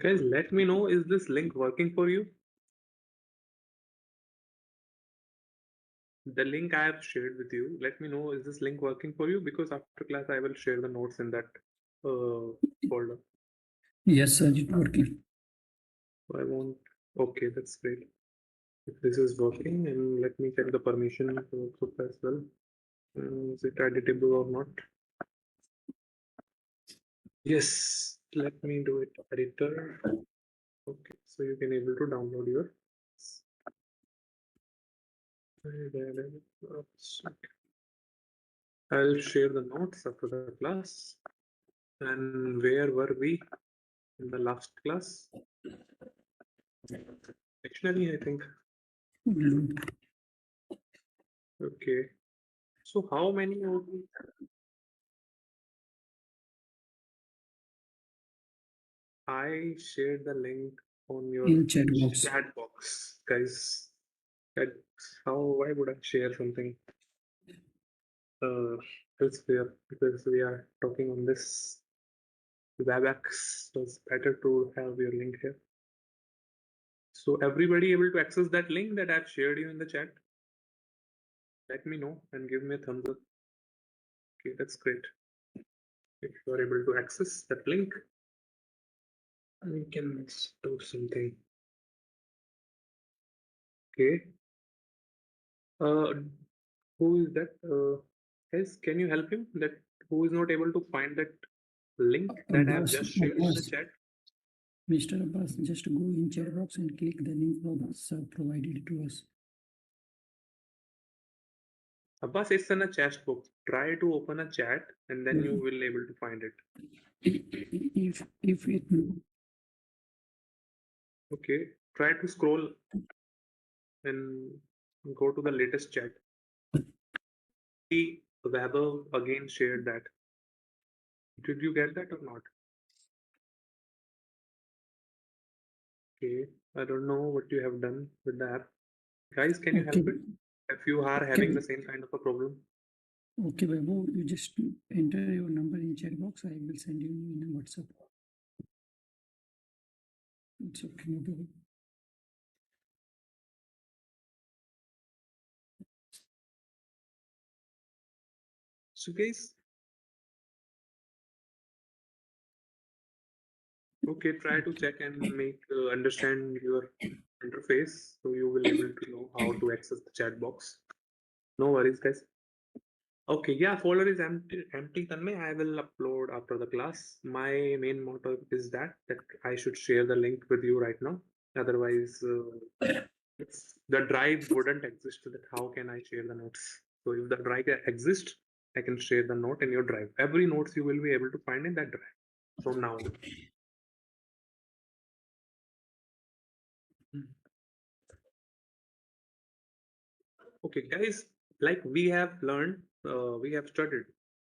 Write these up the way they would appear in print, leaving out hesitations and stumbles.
Guys, let me know, is this link working for you? The link I have shared with you, let me know, is this link working for you? Because after class, I will share the notes in that folder. Yes, sir, it's working. I won't. Okay, that's great. If this is working, and let me check the permission to group as well. Is it editable or not? Yes, let me do it. Editor. Okay, so you can able to download your. I'll share the notes after the class. And where were we in the last class? Dictionary, I think. Okay. So how many of these? I shared the link on your In chat box. chat box, guys. That why would I share something elsewhere? Because we are talking on this WebEx, so it's better to have your link here. So everybody able to access that link that I've shared you in the chat? Let me know and give me a thumbs up. Okay, that's great. If you are able to access that link, we can do something. Okay. Who is that? Guys, can you help him? That who is not able to find that link that I have just shared in the chat? Mr. Abbas, just go in chat box and click the link Abbas provided to us. Abbas, it's in a chat box. Try to open a chat and then you will able to find it. If it Okay, try to scroll and go to the latest chat. See, Weber again shared that. Did you get that or not? Okay, I don't know what you have done with the app. Guys, can you help it? If you are having the same kind of a problem. Okay, Babu, you just enter your number in chat box. I will send you in a WhatsApp. It's okay, no problem. So guys, okay, try to check and make understand your interface so you will able to know how to access the chat box. No worries, guys. Okay, yeah, folder is empty. Tanmay, I will upload after the class. My main motto is that I should share the link with you right now. Otherwise, the drive wouldn't exist. That how can I share the notes? So if the drive exists, I can share the note in your drive. Every notes you will be able to find in that drive from now on. Okay, guys, like we have learned, we have studied,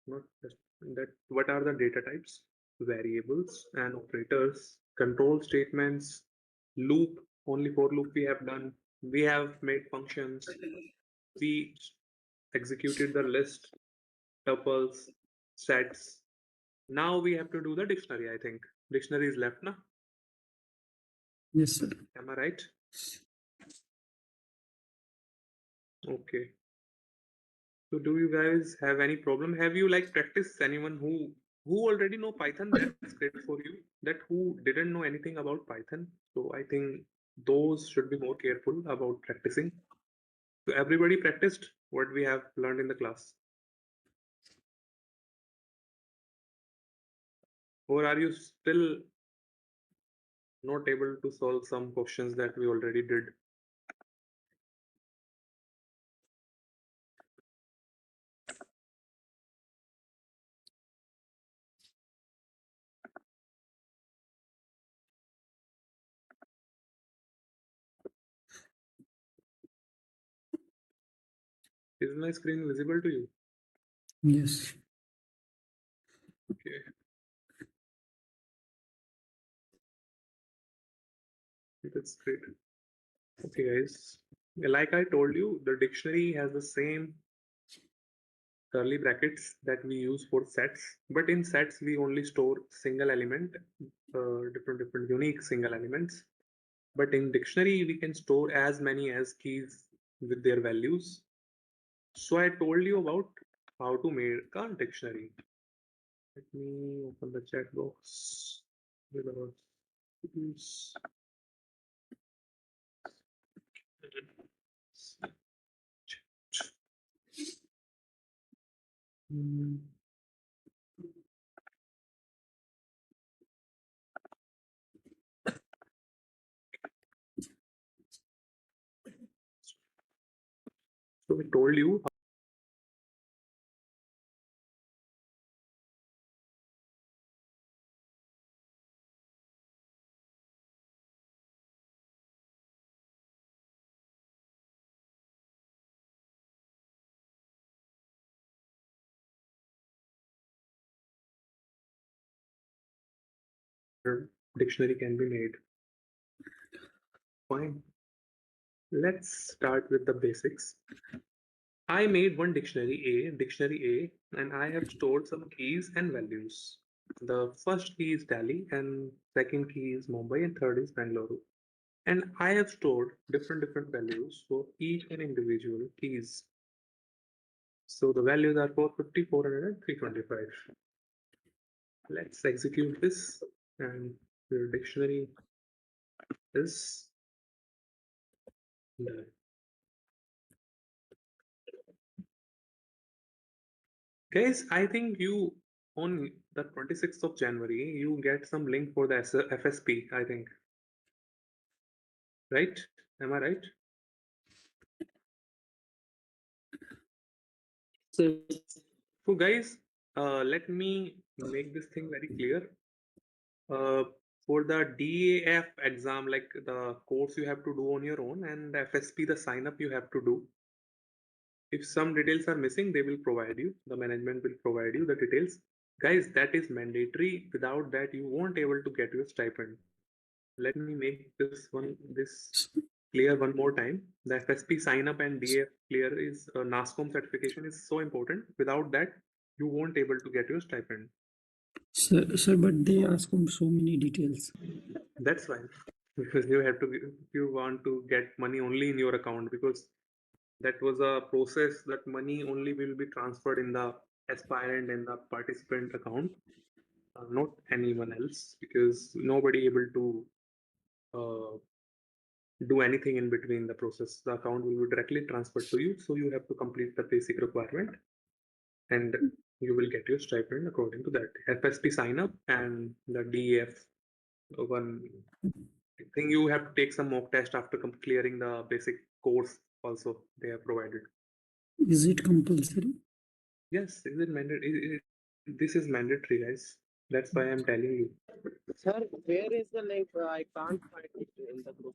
not just that what are the data types, variables and operators, control statements, loop, only for loop we have done. We have made functions. We executed the list, tuples, sets. Now we have to do the dictionary, I think. Dictionary is left now. Yes, sir. Am I right? Okay. So do you guys have any problem? Have you like practiced anyone who already know Python? That's great for you. That who didn't know anything about Python. So I think those should be more careful about practicing. So everybody practiced what we have learned in the class. Or are you still not able to solve some questions that we already did? Is my screen visible to you? Yes. Okay. That's great. Okay, guys. Like I told you, the dictionary has the same curly brackets that we use for sets, but in sets we only store single element, different unique single elements. But in dictionary we can store as many as keys with their values. So I told you about how to make a dictionary. Let me open the chat box with our tools. Hmm. So we told you how dictionary can be made. Fine. Let's start with the basics. I made one dictionary A, and I have stored some keys and values. The first key is Delhi, and second key is Mumbai, and third is Bangalore. And I have stored different values for each and individual keys. So the values are 450, 400, and 325. Let's execute this, and your dictionary is done. Guys, I think you on the 26th of January you get some link for the FSP, I think. Right? Am I right? So, So guys, let me make this thing very clear. Uh, for the DAF exam, like the course you have to do on your own, and the FSP, the sign up you have to do. If some details are missing, they will provide you. The management will provide you the details. Guys, that is mandatory. Without that, you won't able to get your stipend. Let me make this clear one more time. The FSP sign up and DAF clear is NASCOM certification is so important. Without that, you won't able to get your stipend. Sir, but they ask him so many details. That's fine. Because you have to you want to get money only in your account, because that was a process that money only will be transferred in the aspirant and the participant account, not anyone else, because nobody able to uh, do anything in between the process. The account will be directly transferred to you, so you have to complete the basic requirement, and you will get your stipend according to that. FSP sign up and the DEF one. I think you have to take some mock test after clearing the basic course. Also, they have provided. Is it compulsory? Yes, is it mandatory? This is mandatory, guys. That's why I'm telling you. sir, where is the link? I can't find it in the group.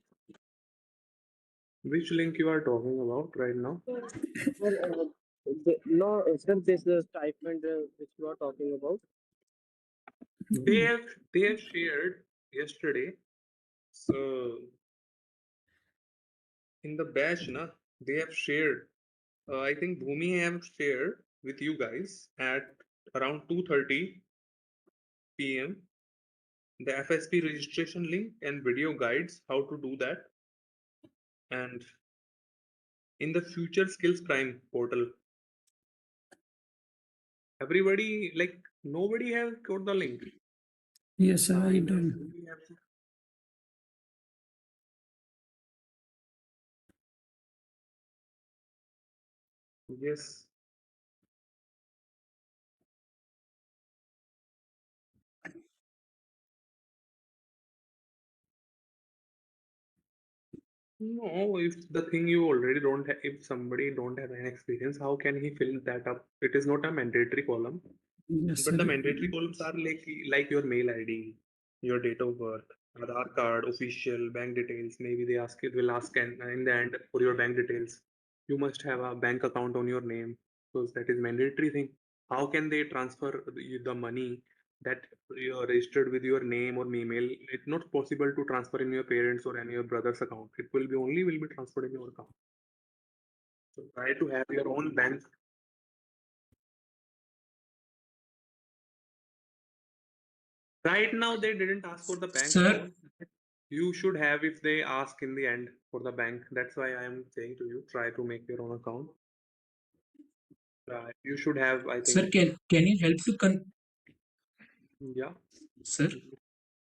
Which link you are talking about right now? Sir, no, sir, this is the stipend which you are talking about. They have shared yesterday. So in the batch, na, they have shared. I think Bhumi have shared with you guys at around 2:30 p.m. the FSP registration link and video guides how to do that. And in the Future Skills Prime portal, everybody, like, nobody have got the link. Yes, sir, I Either done. Bhumi have. Yes. No, if the thing you already don't have, if somebody don't have an experience, how can he fill that up? It is not a mandatory column. Yes, But sir. the mandatory columns are like your mail ID, your date of birth, Aadhaar card, official bank details. Maybe they ask it will ask and in the end for your bank details. You must have a bank account on your name, because that is mandatory thing. How can they transfer the money that you are registered with your name or email? It's not possible to transfer in your parents or any your brother's account. It will be only will be transferred in your account. So try to have your own bank. Right now, they didn't ask for the bank Sir, account. You should have if they ask in the end for the bank. That's why I am saying to you, try to make your own account. You should have, I sir, think, can you help to yeah, sir,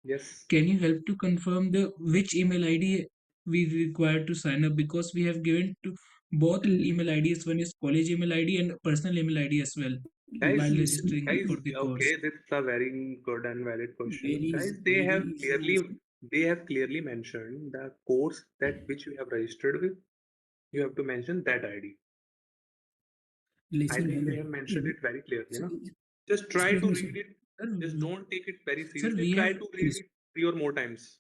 yes. can you help to confirm the which email ID we require to sign up, because we have given to both email IDs. One is college email ID and personal email ID as well while Guys, Listen, registering guys, for the course. okay, this is a very good and valid question. very Guys, easy, very easy answer. they have clearly mentioned the course that which you have registered with. You have to mention that ID. I Listen, think hello. they have mentioned it very clearly, So, no? Just try excuse to me, sir. read it. Sir, Just don't take it very sir, seriously. we Try have to read Yes. it 3 or more times.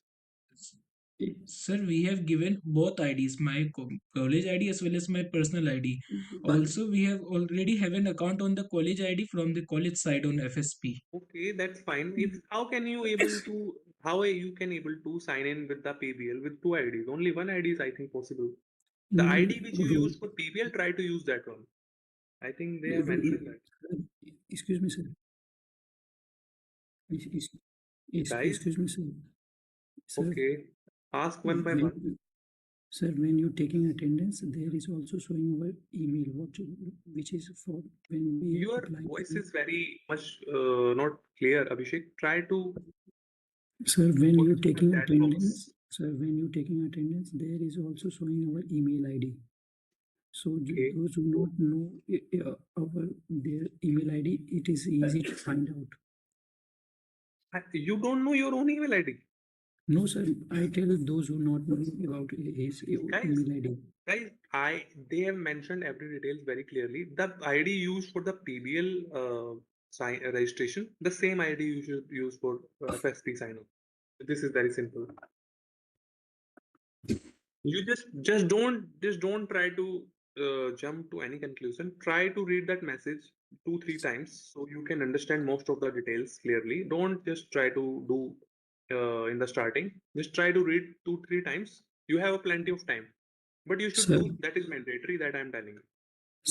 Sir, we have given both IDs, my college ID as well as my personal ID. But Also, we have already have an account on the college ID from the college side on FSP. Okay, that's fine. If how can you able to how you can able to sign in with the PBL with 2 IDs? Only one ID is I think possible. The ID which you rule, use for PBL, try to use that one. I think they have mentioned that. excuse me, sir. Guys, Excuse me, sir. Sir, okay. Ask one by one. sir, when you're taking attendance, there is also showing our email, which is for when we Your apply. voice is very much not clear, Abhishek. Try to Sir, when put you're it in the taking chat attendance, box. sir, when you're taking attendance, there is also showing our email ID. So Okay. those who not know our their email ID, it is easy to find out. You don't know your own email ID. No, sir, I tell those who not know about his Guys, email ID. guys, they have mentioned every details very clearly. The ID used for the PBL registration, the same ID you should use for FSP sign up. This is very simple. You just don't try to jump to any conclusion. Try to read that message 2 3 times so you can understand most of the details clearly. Don't just try to do in the starting. Just try to read 2 3 times. You have a plenty of time, but you should sir do that is mandatory that I'm telling you.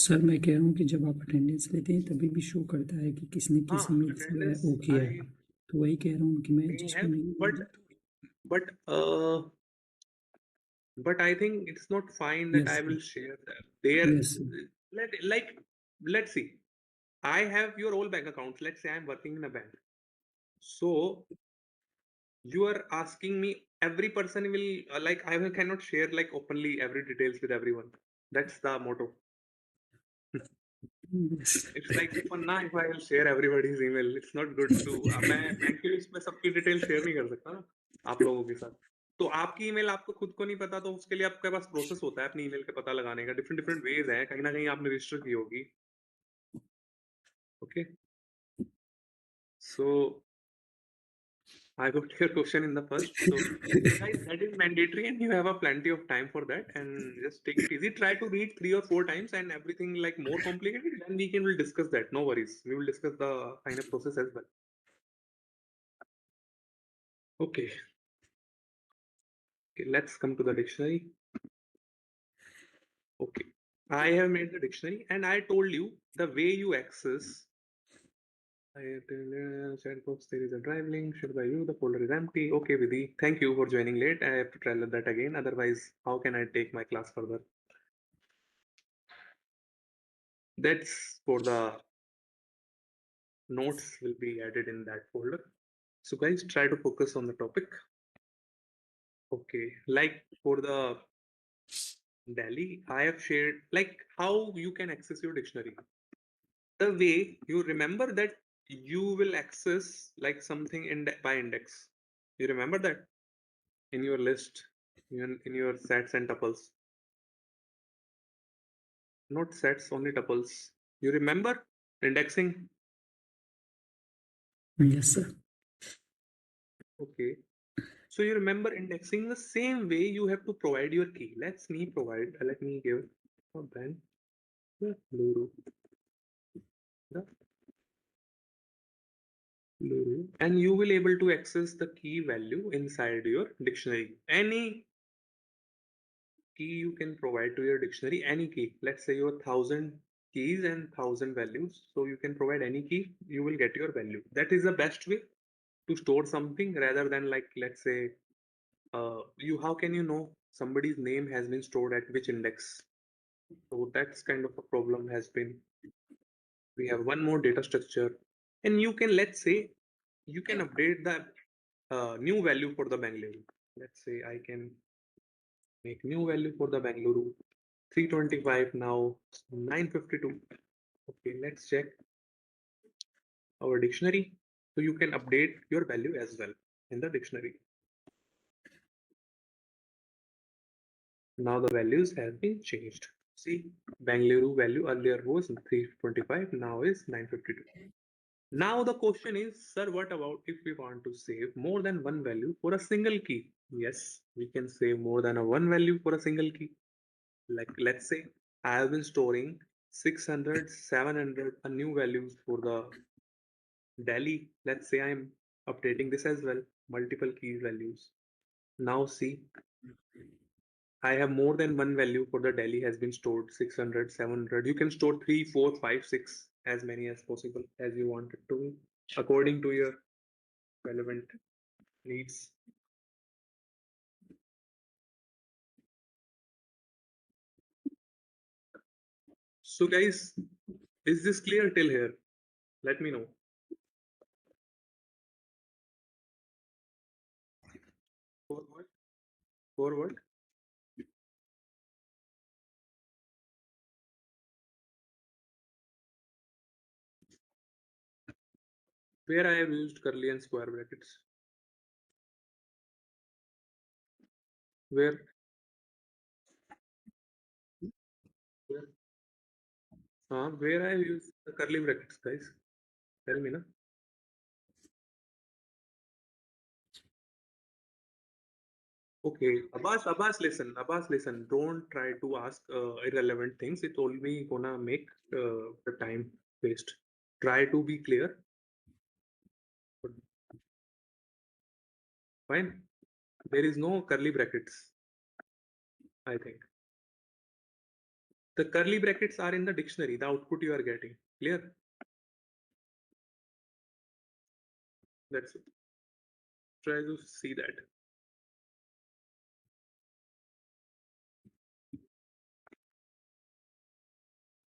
Sir मैं कह रहा हूँ कि जब आप attendance लेते हैं तभी भी शो करता है कि किसने किस हाँ, ईमेल से attendance वो किया है। I तो वही कह रहा हूँ कि मैं may जिसको have, नहीं but but I think it's not fine that yes I will share that. There, yes let's see. I have your all bank accounts. Let's say I'm working in a bank. So you are asking me every person will like cannot share like openly every details with everyone. That's the motto. Yes It's like fun ना if I will share everybody's email. It's not good to मैं bank के इसमें सबकी detail share नहीं कर सकता ना आप लोगों के साथ. तो आपकी ईमेल आपको खुद को नहीं पता तो उसके लिए आपके पास प्रोसेस होता है अपनी ईमेल का पता लगाने का. डिफरेंट डिफरेंट वेज हैं. कहीं ना कहीं आपने रजिस्टर की होगी. Okay. So I got your question in the first. So, guys, that is mandatory, and you have a plenty of time for that. And just take it easy. Try to read 3 or 4 times, and everything like more complicated. Then we can will discuss that. No worries. We will discuss the kind of process as well. Okay. Okay. Let's come to the dictionary. Okay. I have made the dictionary, and I told you the way you access. Chat box, there is a drive link shared by you. The folder is empty. Okay, Vidhi. Thank you for joining late. I have to tell that again. Otherwise, how can I take my class further? That's for the notes will be added in that folder. So guys, try to focus on the topic. Okay, like for the Delhi, I have shared like how you can access your dictionary. The way you remember that you will access like something by index. You remember that in your list, in your sets and tuples. Not sets, only tuples. You remember indexing? Yes sir Okay. So you remember indexing the same way you have to provide your key. Let me give a brand the Luru. The Luru. And you will able to access the key value inside your dictionary. Any key you can provide to your dictionary, any key. Let's say you have 1,000 keys and 1,000 values. So you can provide any key, you will get your value. That is the best way to store something rather than like, let's say, how can you know somebody's name has been stored at which index? So that's kind of a problem has been. We have one more data structure, and you can, let's say, you can update the new value for the Bangalore. Let's say I can make new value for the Bangalore 325 now 952. Okay, let's check our dictionary. So you can update your value as well in the dictionary. Now the values have been changed. See, Bangalore value earlier was 325, now is 952. Now the question is, sir, what about if we want to save more than one value for a single key? Yes, we can save more than a one value for a single key. Like, let's say I have been storing 600, 700 a new values for the Delhi. Let's say I'm updating this as well, multiple key values. Now see, I have more than one value for the Delhi has been stored 600, 700. You can store 3, 4, 5, 6, as many as possible as you want it to be according to your relevant needs. So guys, is this clear till here? Let me know. For what? For what? Where I have used curly and square brackets. Where? Where? Where I have used the curly brackets, guys? Tell me, na? Okay, Abbas, listen. Don't try to ask irrelevant things. It's only gonna make the time waste. Try to be clear. Fine. There is no curly brackets, I think. The curly brackets are in the dictionary, the output you are getting. Clear? That's it. Try to see that.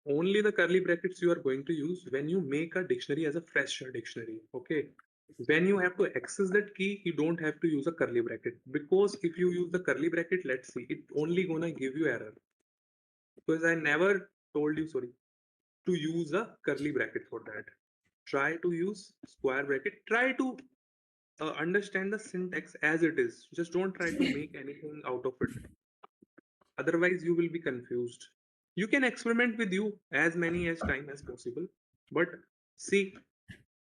Only the curly brackets you are going to use when you make a dictionary as a fresh dictionary. Okay. When you have to access that key, you don't have to use a curly bracket, because if you use the curly bracket, let's see, it only gonna give you error, because I never told you, sorry, to use a curly bracket for that. Try to use square bracket. Try to understand the syntax as it is. Just don't try to make anything out of it. Otherwise, you will be confused. You can experiment with you as many as time as possible. But see,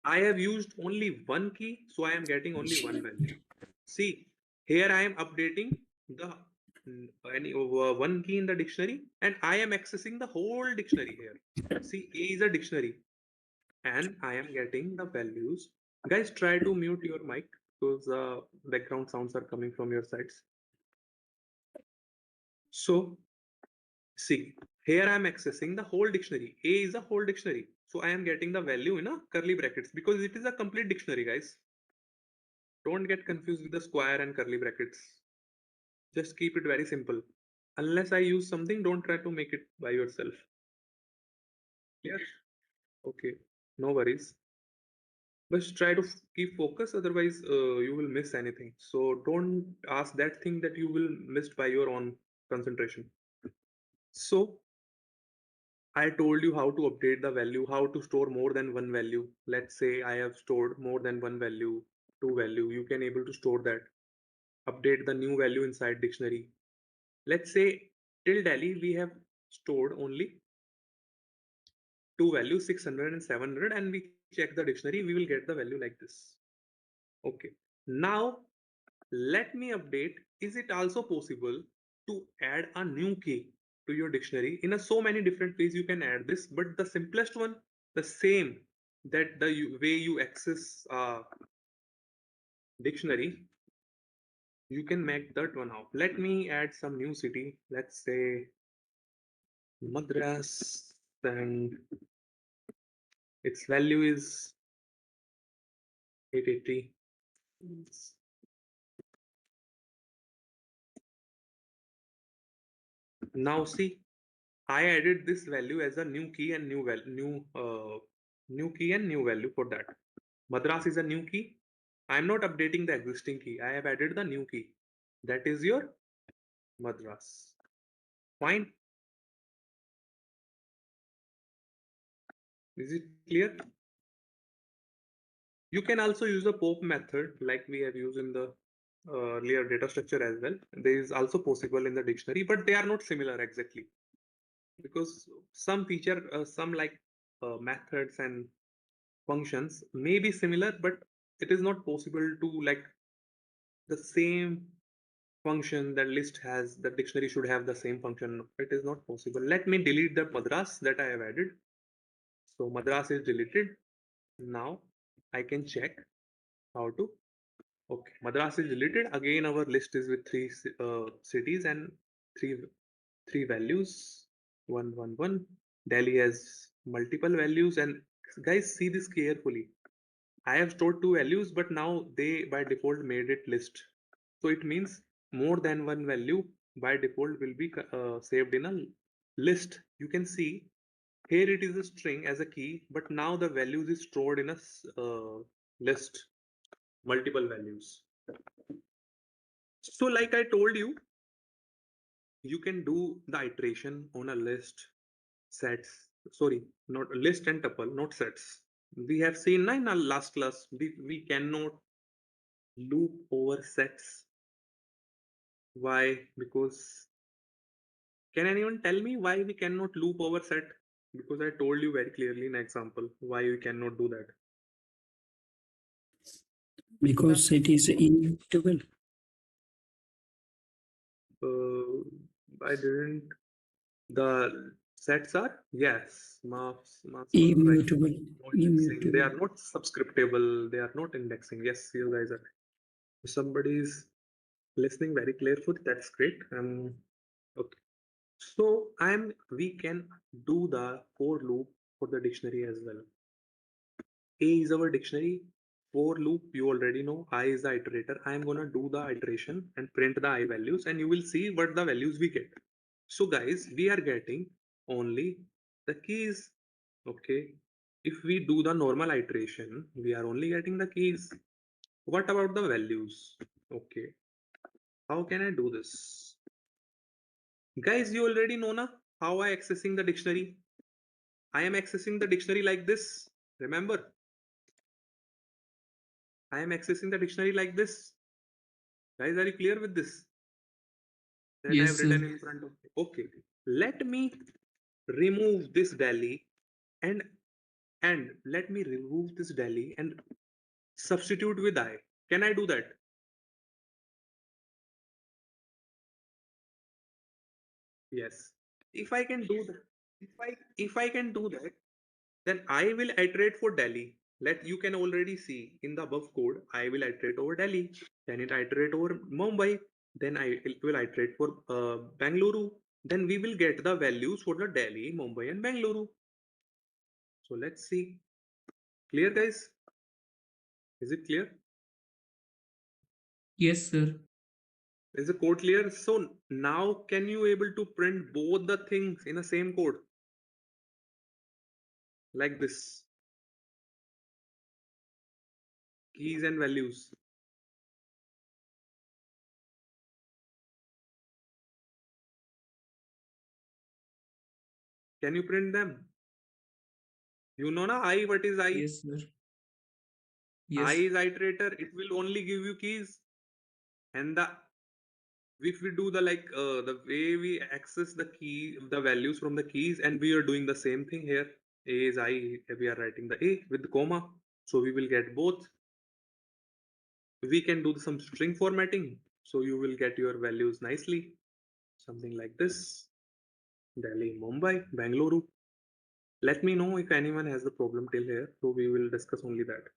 I have used only one key, so I am getting only one value. See, here I am updating the one key in the dictionary, and I am accessing the whole dictionary here. See, A is a dictionary, and I am getting the values. Guys, try to mute your mic because background sounds are coming from your sides. So, see, here I am accessing the whole dictionary. A is a whole dictionary. So I am getting the value in a curly brackets because it is a complete dictionary, guys. Don't get confused with the square and curly brackets. Just keep it very simple. Unless I use something, don't try to make it by yourself. Yes. Okay. No worries. But try to keep focus, otherwise you will miss anything. So don't ask that thing that you will miss by your own concentration. So I told you how to update the value, how to store more than one value. Let's say I have stored more than one value, two value. You can able to store that. Update the new value inside dictionary. Let's say till Delhi we have stored only two values 600 and 700, and we check the dictionary, we will get the value like this. Okay. Now let me update. Is it also possible to add a new key to your dictionary? In a so many different ways you can add this, but the simplest one, the same that the way you access dictionary, you can make that one out. Let me add some new city. Let's say Madras, and its value is 880. Now see, I added this value as a new key and new value, new key and new value for that. Madras is a new key. I am not updating the existing key. I have added the new key. That is your Madras. Fine. Is it clear? You can also use the POP method like we have used in the earlier data structure as well. There is also possible in the dictionary, but they are not similar exactly because some feature, some like methods and functions may be similar, but it is not possible to like the same function that list has, the dictionary should have the same function. It is not possible. Let me delete the Madras that I have added. So Madras is deleted. Now I can check how to. Okay, Madras is deleted. Again, our list is with three cities and three three values. 111. Delhi has multiple values, and guys, see this carefully. I have stored two values, but now they by default made it list. So it means more than one value by default will be saved in a list. You can see here it is a string as a key, but now the values is stored in a list, multiple values. So like I told you, you can do the iteration on a list, sets, sorry, not list and tuple, not sets. We have seen in our last class, we cannot loop over sets. Why? Because can anyone tell me why we cannot loop over set? Because I told you very clearly in example why we cannot do that. because it is immutable. I didn't. The sets are yes, mass was right. Immutable. No indexing. They Immutable. are not subscriptable. They are not indexing. Yes, you guys are. If somebody is listening very carefully, that's great. Okay. So we can do the for loop for the dictionary as well. A is our dictionary. For loop, you already know. I is the iterator. I am gonna do the iteration and print the I values, and you will see what the values we get. So guys, we are getting only the keys. Okay. If we do the normal iteration, we are only getting the keys. What about the values? Okay. How can I do this? Guys, you already know na how I accessing the dictionary. I am accessing the dictionary like this. Remember, I am accessing the dictionary like this. Guys, are you clear with this? That I have Yes, written sir. in front of me. Okay. Let me remove this Delhi and let me remove this Delhi and substitute with I. Can I do that? Yes. If I can do that, if I can do that, then I will iterate for Delhi. Let you can already see in the above code, I will iterate over Delhi, then it iterate over Mumbai, then it will iterate for Bangalore. Then we will get the values for the Delhi, Mumbai, and Bangalore. So let's see. Clear, guys? Is it clear? Yes, sir. Is the code clear? So now can you able to print both the things in the same code like this? Keys and values. Can you print them? You know na I, what is I? Yes, sir. I Yes. is iterator. It will only give you keys. And the if we do the the way we access the key, the values from the keys, and we are doing the same thing here. A is I. We are writing the A with the comma. So we will get both. We can do some string formatting. So you will get your values nicely. Something like this. Delhi, Mumbai, Bangalore. Let me know if anyone has the problem till here. So we will discuss only that.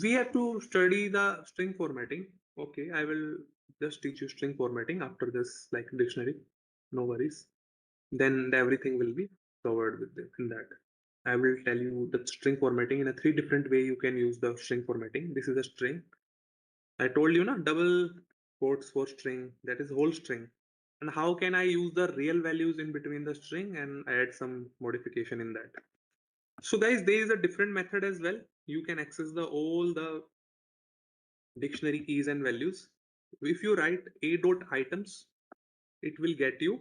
We have to study the string formatting. Okay, I will just teach you string formatting after this, like dictionary. No worries. Then everything will be covered with in that. I will tell you the string formatting in a three different way you can use the string formatting. This is a string. I told you na double quotes for string. That is whole string. And how can I use the real values in between the string and add some modification in that? So guys, there is a different method as well. You can access the all the dictionary keys and values. If you write a dot items, it will get you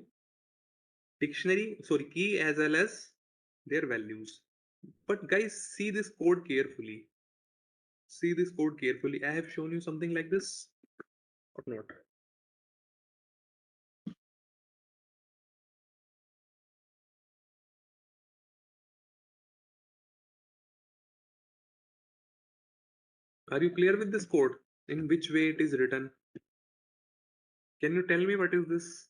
dictionary, sorry, key as well as their values. But guys, see this code carefully. See this code carefully. I have shown you something like this or not. Are you clear with this code? In which way it is written? Can you tell me what is this?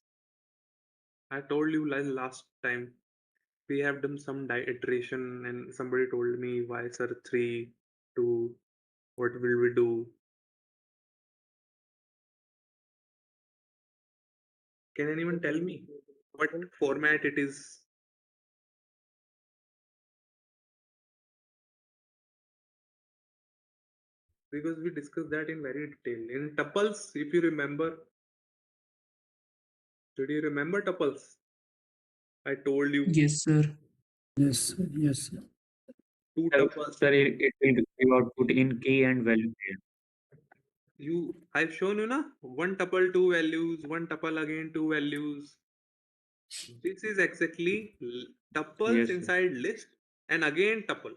I told you last time we have done some iteration and somebody told me why sir 3, 2, what will we do? Can anyone tell me what format it is? Because we discussed that in very detail. In tuples, if you remember, did you remember tuples? I told you Yes, sir. Yes, sir. Yes, sir. two Sir, tuples. sir, it will give output in key and value pair. I've shown you na one tuple, two values, one tuple again, two values. This is exactly tuples Yes, sir. inside list and again tuple.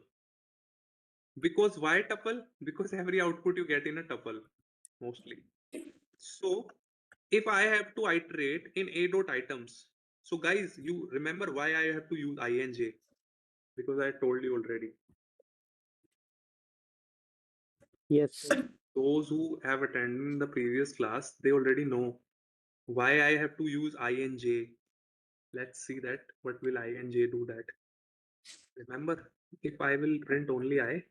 Because why tuple? Because every output you get in a tuple mostly. So if I have to iterate in a dot items, so guys, you remember why I have to use ing? Because I told you already. Yes. Those who have attended the previous class, they already know why I have to use ing. Let's see that. What will ing do that? Remember, if I will print only I,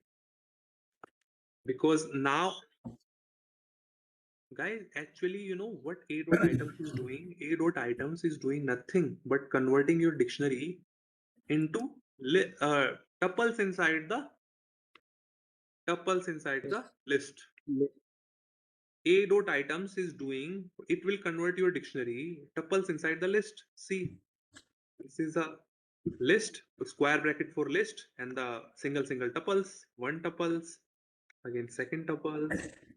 because now, guys, actually, you know what a dot items is doing? A dot items is doing nothing but converting your dictionary into tuples inside the Yes. list. Li- A dot items is doing, it will convert your dictionary tuples inside the list. See, this is a list, a square bracket for list, and the single tuples, one tuples, again second tuples.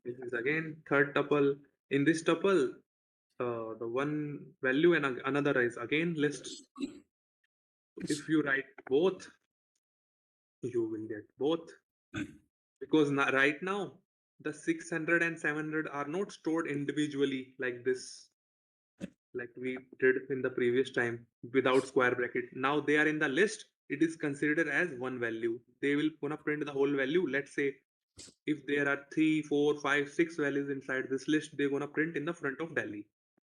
This is again third tuple. In this tuple, the one value and another is again list. If you write both, you will get both. Because right now, the 600 and 700 are not stored individually like this, like we did in the previous time without square bracket. Now they are in the list. It is considered as one value. They will gonna print the whole value. Let's say if there are 3, 4, 5, 6 values inside this list, they're gonna print in the front of Delhi.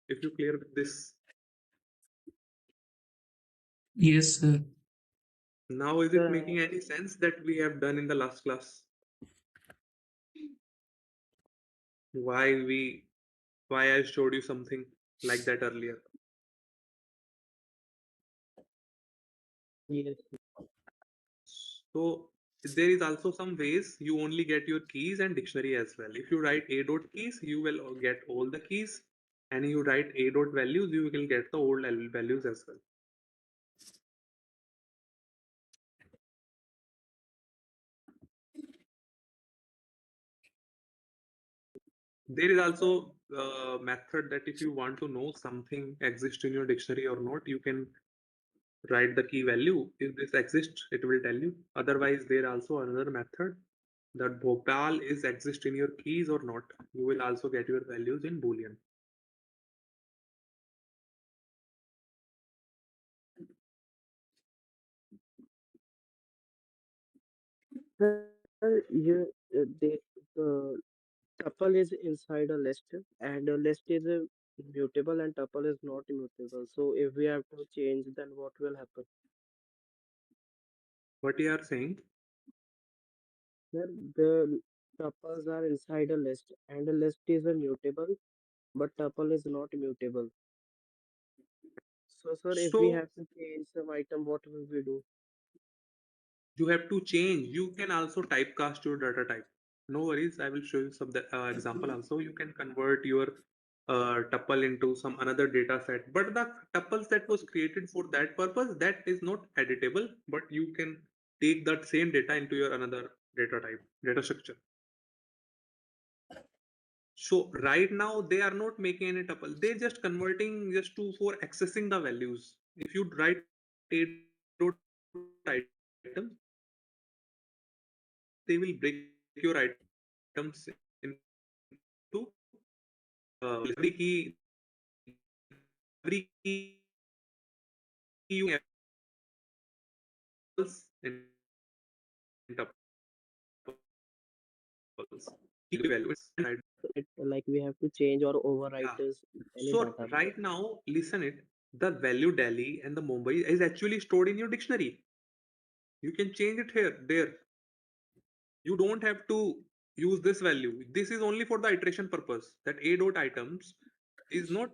If you clear with this, Yes, sir. now is it Sir, making any sense that we have done in the last class? Why we why I showed you something like that earlier? yes. So there is also some ways you only get your keys and dictionary as well. If you write a dot keys, you will get all the keys, and you write a dot values, you will get the old values as well. There is also a method that if you want to know something exists in your dictionary or not, you can write the key value. If this exists, it will tell you. Otherwise, there also another method that Bhopal is exist in your keys or not. You will also get your values in Boolean. Sir, the tuple is inside a list, and a list is mutable, and tuple is not immutable. So if we have to change, then what will happen? What you are saying? Sir, the Tuples are inside a list, and a list is a mutable, but tuple is not mutable. So, sir, if we So have to change some item, what will we do? you have to change. You can also typecast your data type. No worries. I will show you some example also. You can convert your tuple into some another data set. But the tuples that was created for that purpose, that is not editable. But you can take that same data into your another data type, data structure. So right now they are not making any tuple. They just converting just to for accessing the values. If you write a dot item, they will break your items into every key you in tuples. Key value and It like we have to change or overwrite yeah. this any So data. right now, listen it. The value Delhi and the Mumbai is actually stored in your dictionary. You can change it here, there. You don't have to use this value. This is only for the iteration purpose. That a dot items is not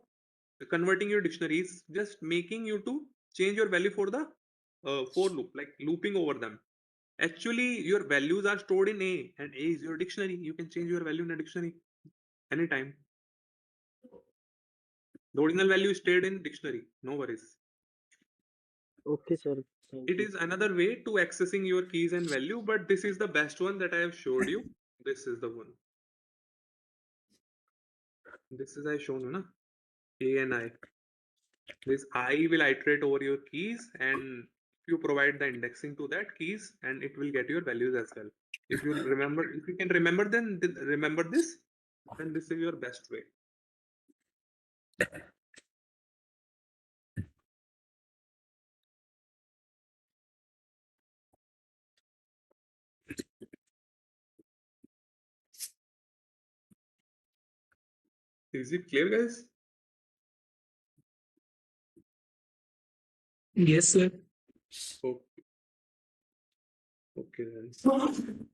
converting your dictionaries, just making you to change your value for the for loop, like looping over them. Actually, your values are stored in A, and A is your dictionary. You can change your value in a dictionary anytime. The original value is stayed in dictionary. No worries. Okay, sir. Thank It you. is another way to accessing your keys and value, but this is the best one that I have showed you. This is the one. This is I shown you, na? A and I. This I will iterate over your keys, and you provide the indexing to that keys, and it will get your values as well. If you remember, if you can remember, then remember this, then this is your best way. Is it clear, guys? Yes, sir. Oh, okay then.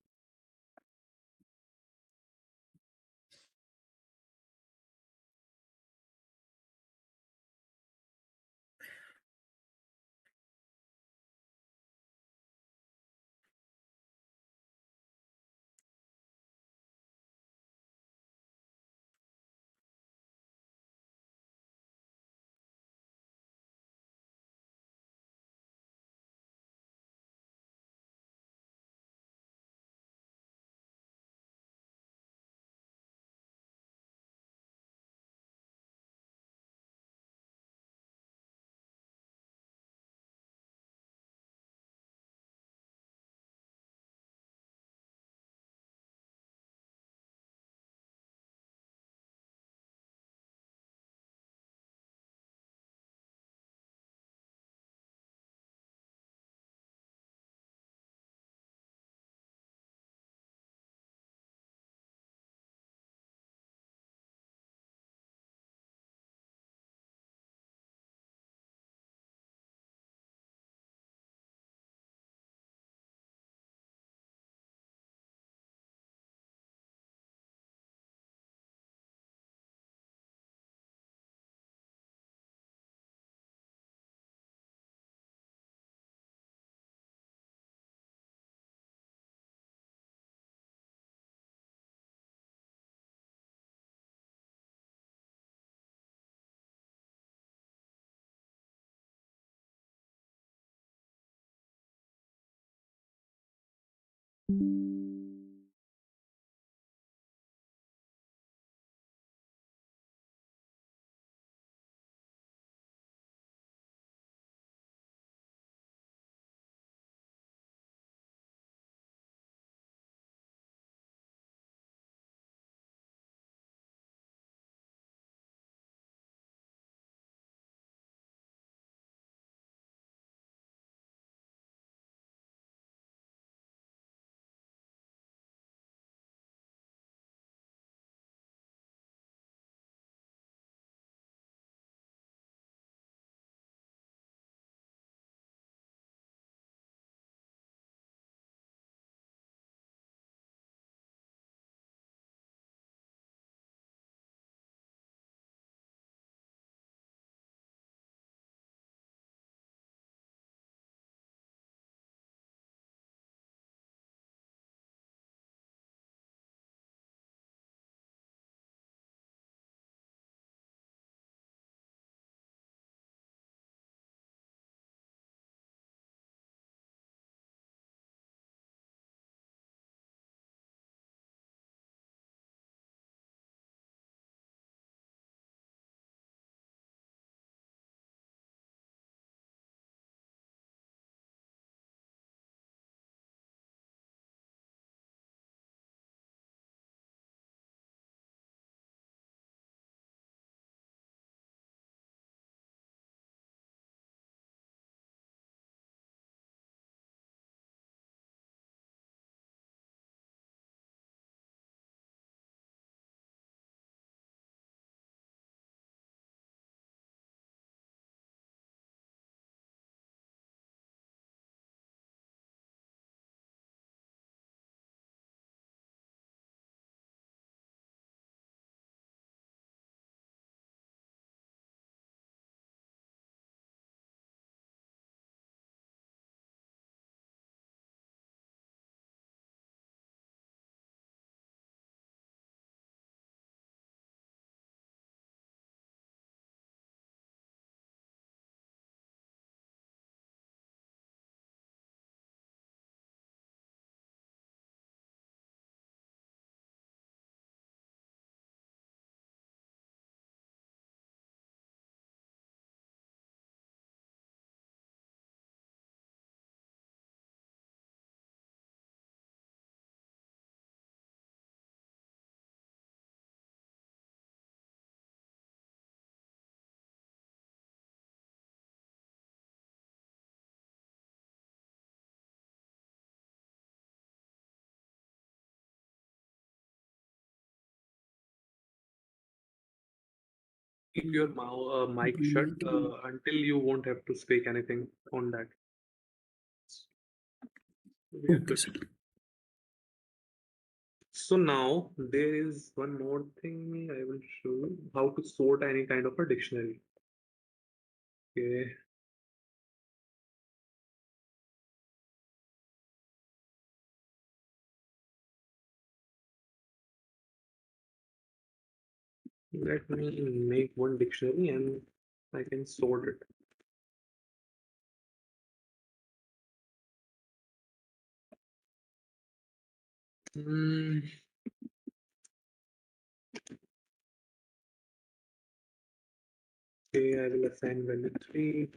keep your mic Open shut mic. until you won't have to speak anything on that. We are Okay, good. sir. So now there is one more thing I will show you how to sort any kind of a dictionary. Okay. Let me make one dictionary and I can sort it. Hmm. Okay, I will assign value 3.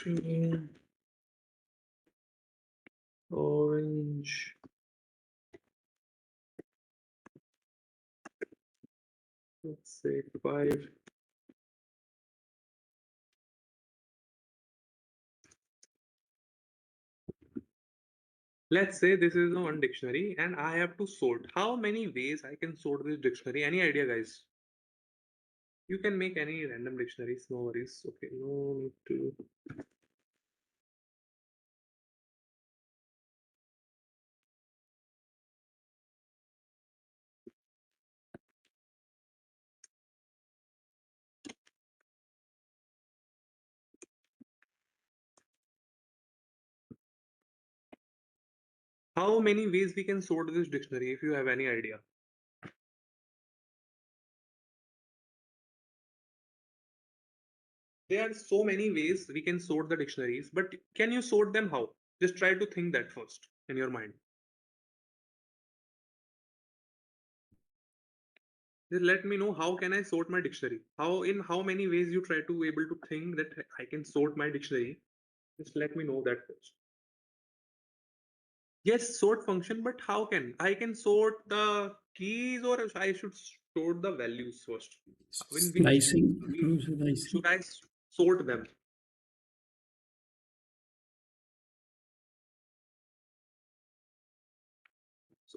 Green, orange. Let's say 5. Let's say this is the one dictionary and I have to sort. How many ways I can sort this dictionary? Any idea, guys? You can make any random dictionaries, no worries. Okay, no need to. How many ways we can sort this dictionary if you have any idea? There are so many ways we can sort the dictionaries, but can you sort them how? Just try to think that first in your mind. Just let me know how can I sort my dictionary? How many ways you try to able to think that I can sort my dictionary? Just let me know that first. Yes, sort function, but how can I can sort the keys or I should sort the values first? In which Slicing. way Slicing. should I sort them?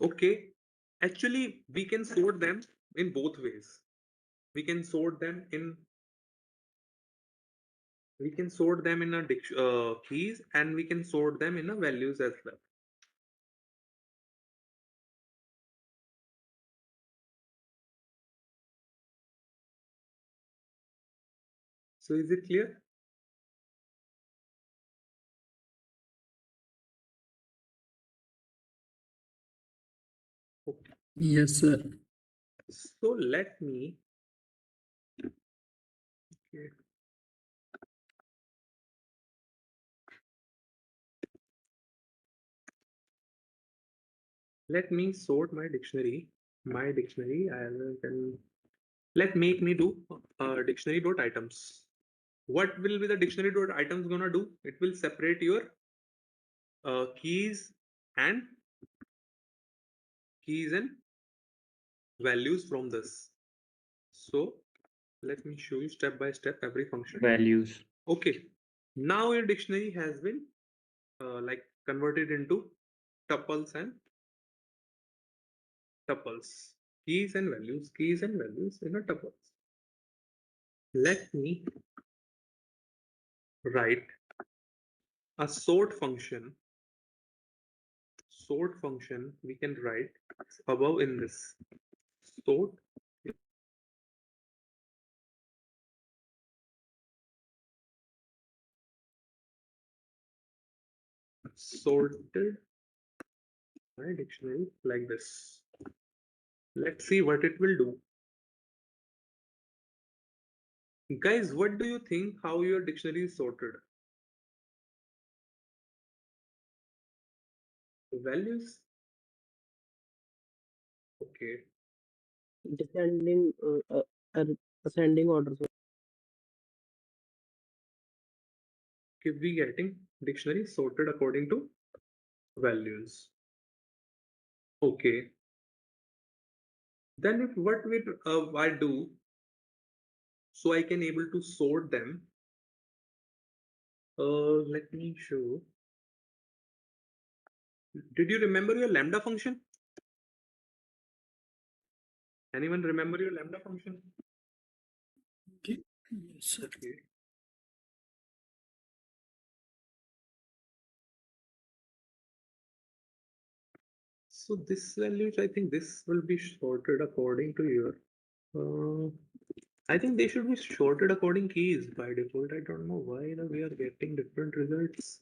Okay, actually, we can sort them in both ways. We can sort them in a keys and we can sort them in a values as well. So is it clear? Okay. Yes, sir. So let me. Okay. Let me sort my dictionary. My dictionary. I can let make me do dictionary dot items. What will be the dictionary dot items gonna do? It will separate your keys and values from this. So let me show you step by step every function. Values. Okay, now your dictionary has been like converted into tuples and tuples, keys and values in a tuples. Let me write a sort function. Sort function we can write above in this sort. Sorted my dictionary like this. Let's see what it will do. Guys, what do you think how your dictionary is sorted? Values? Okay. Descending, ascending order. So Keep we getting dictionary sorted according to values. Okay. Then if what will I do so I can able to sort them? Let me show. Did you remember your lambda function? Anyone remember your lambda function? Okay. Yes, sir. Okay. So this values, I think this will be sorted according to your. I think they should be sorted according keys by default. I don't know why we are getting different results.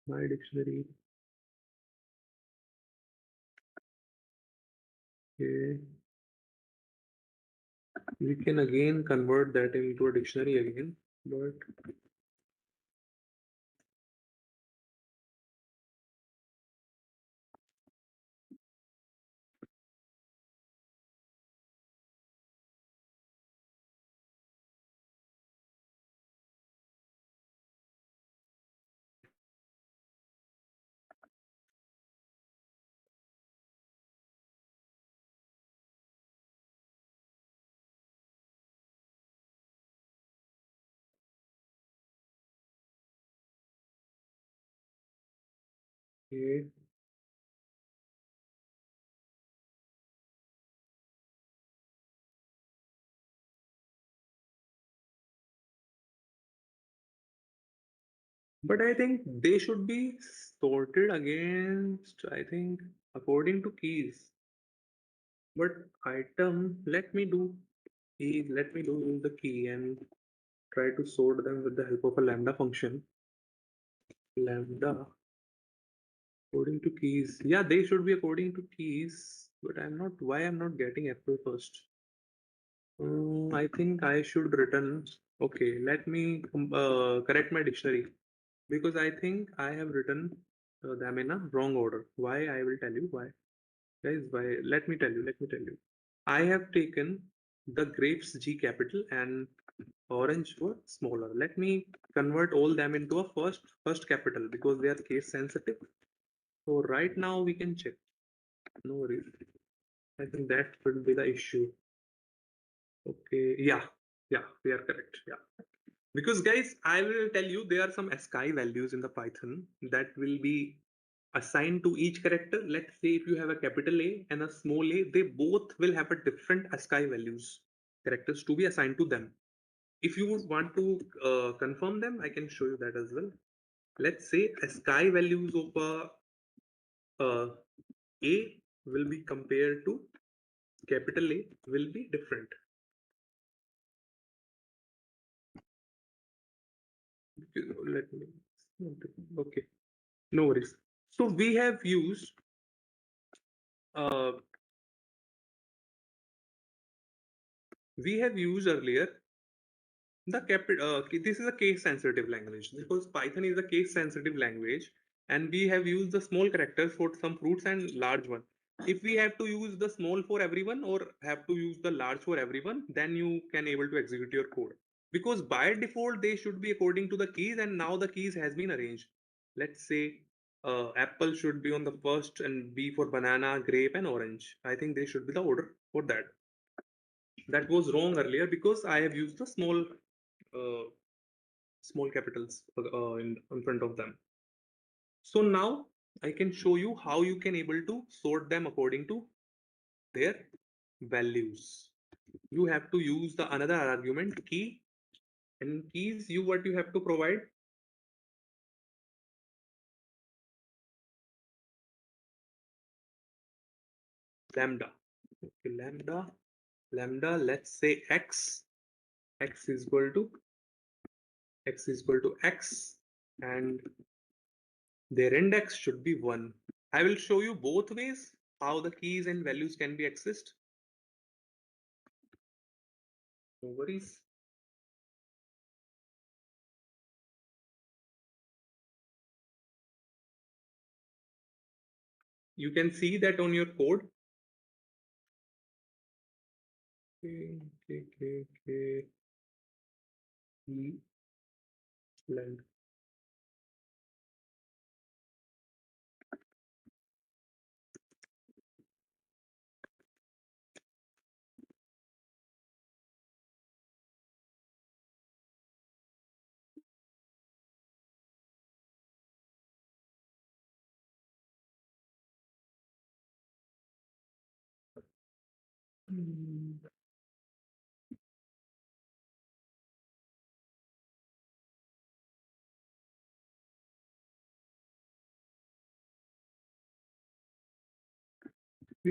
My dictionary. Okay. We can again convert that into a dictionary again, but okay. But I think they should be sorted against, I think, according to keys. But item, let me do use the key and try to sort them with the help of a lambda function. Lambda according to keys. Yeah, they should be according to keys, but I'm not getting April 1st. I think I should return. Okay, let me correct my dictionary because I think I have written them in a wrong order. Why? I will tell you why. Guys, why? Let me tell you. Let me tell you. I have taken the grapes G capital and orange were smaller. Let me convert all them into a first capital because they are case sensitive. So right now we can check. No worries. I think that will be the issue. Okay, yeah, we are correct. Yeah. Because guys, I will tell you there are some ASCII values in the Python that will be assigned to each character. Let's say if you have a capital A and a small a, they both will have a different ASCII values characters to be assigned to them. If you would want to confirm them, I can show you that as well. Let's say ASCII values of A will be compared to capital A will be different. Let me, okay, no worries. So we have used uh, earlier the this is a case sensitive language because Python is a case sensitive language and we have used the small characters for some fruits and large one. If we have to use the small for everyone or have to use the large for everyone, then you can able to execute your code because by default they should be according to the keys and now the keys has been arranged. Let's say apple should be on the first and B for banana, grape and orange. I think they should be the order for that. That was wrong earlier because I have used the uh, small capitals in front of them. So now I can show you how you can able to sort them according to their values. You have to use the another argument key, and keys you what you have to provide lambda. Okay, lambda. Let's say x is equal to x, and their index should be 1. I will show you both ways how the keys and values can be accessed. No worries. You can see that on your code. Land. We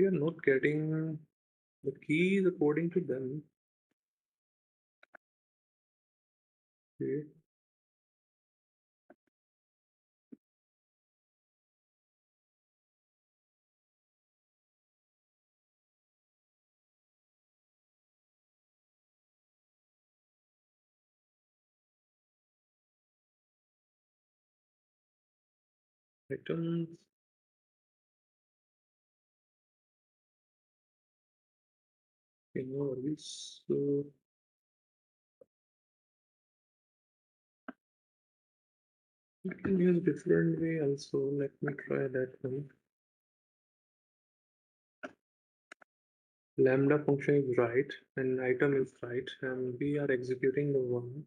are not getting the keys according to them. Okay. Items. Okay, no worries. So you can use different way also. Let me try that one. Lambda function is right and item is right, and we are executing the one.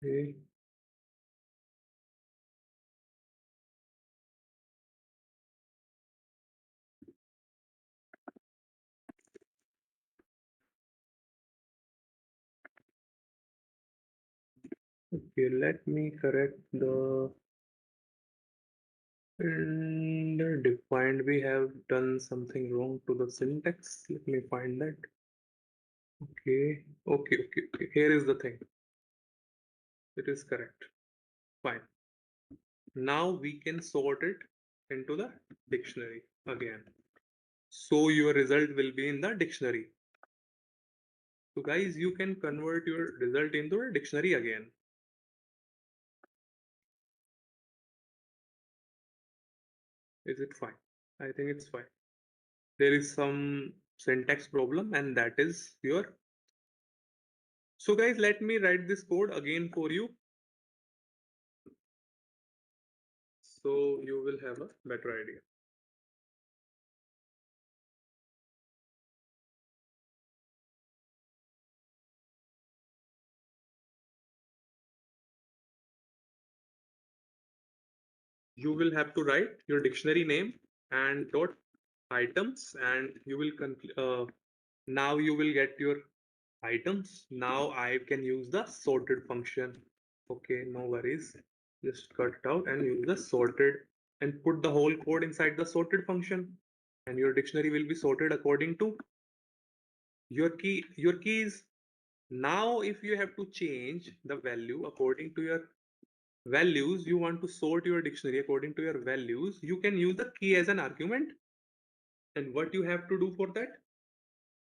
Okay. Okay, let me correct the and defined. We have done something wrong to the syntax. Let me find that. Okay. Here is the thing. It is correct. Fine. Now we can sort it into the dictionary again. So your result will be in the dictionary. So guys, you can convert your result into a dictionary again. Is it fine? I think it's fine. There is some syntax problem, and that is your. So guys, let me write this code again for you, so you will have a better idea. You will have to write your dictionary name and dot items, and you will now you will get your items. Now I can use the sorted function. Okay, no worries. Just cut it out and use the sorted and put the whole code inside the sorted function, and your dictionary will be sorted according to your keys. Now if you have to change the value according to your values, you want to sort your dictionary according to your values, you can use the key as an argument. And what you have to do for that,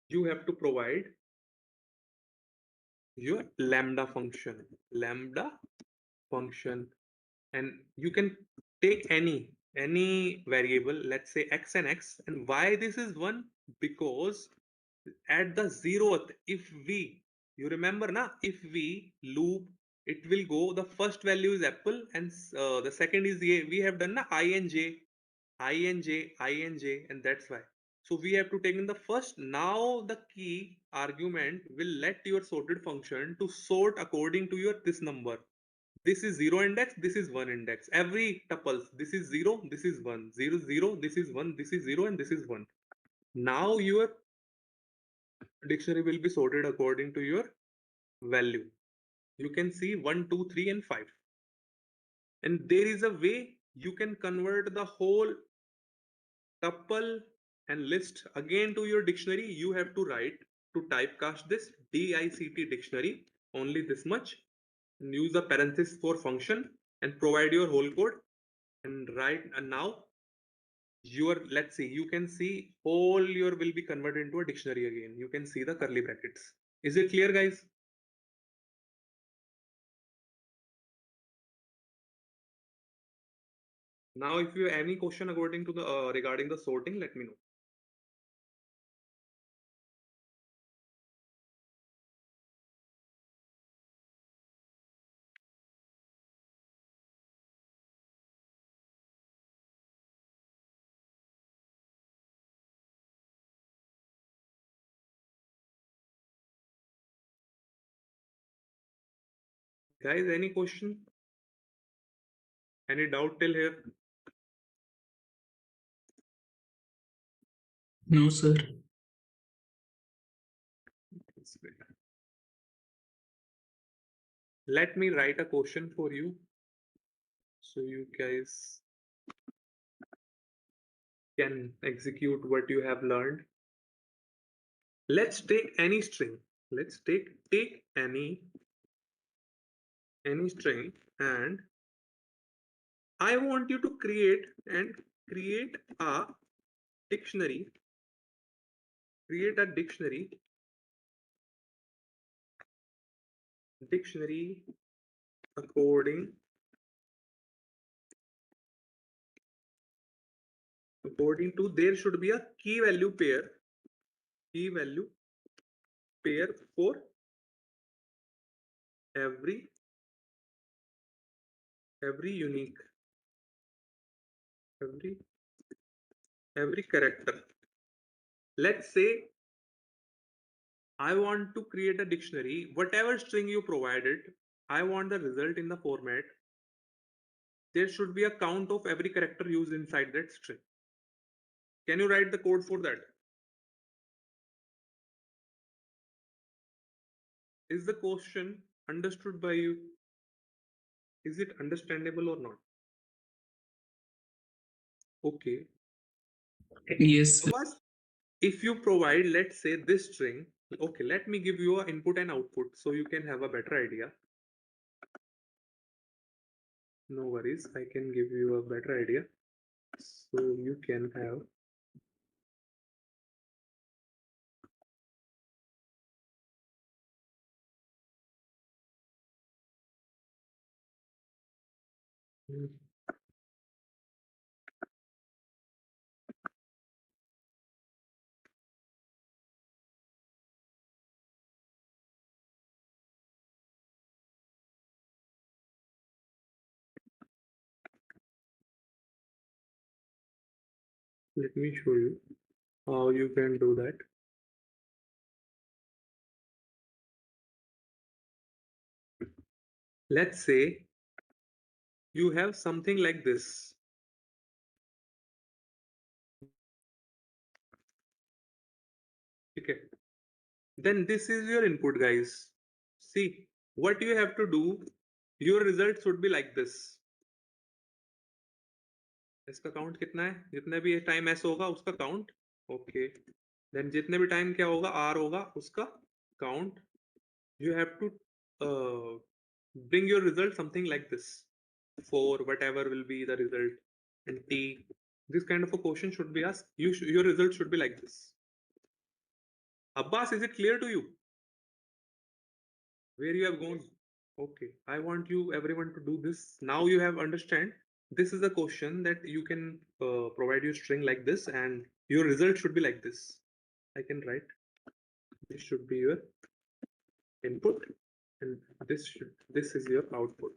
you have to provide your lambda function, and you can take any variable, let's say x and x. And why this is one? Because at the zeroth, if we, you remember na, if we loop, it will go, the first value is apple, and the second is a. We have done na I and j, and that's why. So we have to take in the first. Now the key argument will let your sorted function to sort according to your this number. This is 0 index, this is 1 index. Every tuples, this is 0, this is 1, 0 0, this is 1, this is 0, and this is 1. Now your dictionary will be sorted according to your value. You can see 1 2 3 and 5. And there is a way you can convert the whole tuple and list again to your dictionary. You have to write, to typecast this dict dictionary, only this much, and use the parenthesis for function and provide your whole code and write. And now your, let's see, you can see all your will be converted into a dictionary again. You can see the curly brackets. Is it clear, guys? Now if you have any question according to the regarding the sorting, let me know. Guys, any question? Any doubt till here? No, sir. Let me write a question for you so you guys can execute what you have learned. Let's take any string. Let's take any string, and I want you to create a dictionary. Create a dictionary according to there should be a key value pair for every unique every character. Let's say I want to create a dictionary. Whatever string you provided, I want the result in the format. There should be a count of every character used inside that string. Can you write the code for that? Is the question understood by you? Is it understandable or not? Okay. Yes. Abbas, if you provide, let's say, this string, okay, let me give you an input and output so you can have a better idea. No worries, I can give you a better idea so you can have. Let me show you how you can do that. Let's say you have something like this. Okay. Then this is your input, guys. See, what you have to do, your result should be like this. इसका count कितना है? जितने भी time S होगा उसका count. Okay. Then जितने भी time क्या होगा आर होगा उसका count. You have to bring your result something like this. For whatever will be the result, and t. This kind of a question should be asked. Your result should be like this. Abbas, is it clear to you? Where you have gone? Okay, I want you everyone to do this. Now you have understand. This is a question that you can provide your string like this, and your result should be like this. I can write. This should be your input, and this is your output.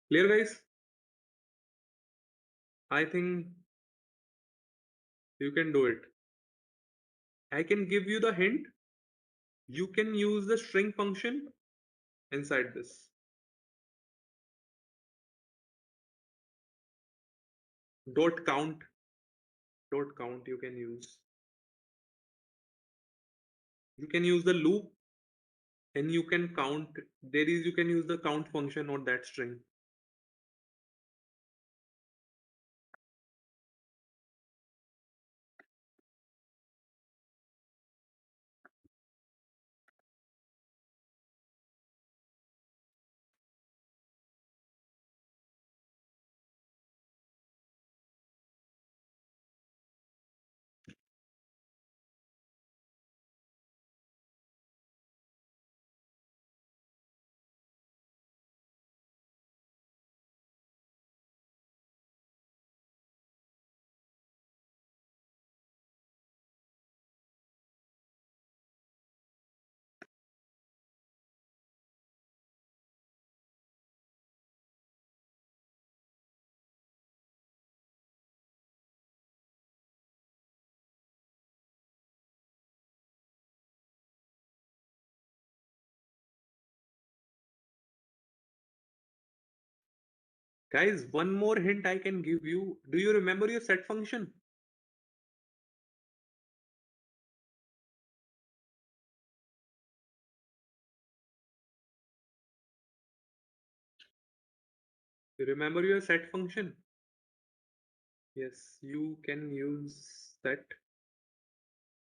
Clear, guys? I think you can do it. I can give you the hint. You can use the string function inside this. Dot count you can use. You can use the loop, and you can count. You can use the count function on that string. Guys, one more hint I can give you. Do you remember your set function? You remember your set function? Yes, you can use set.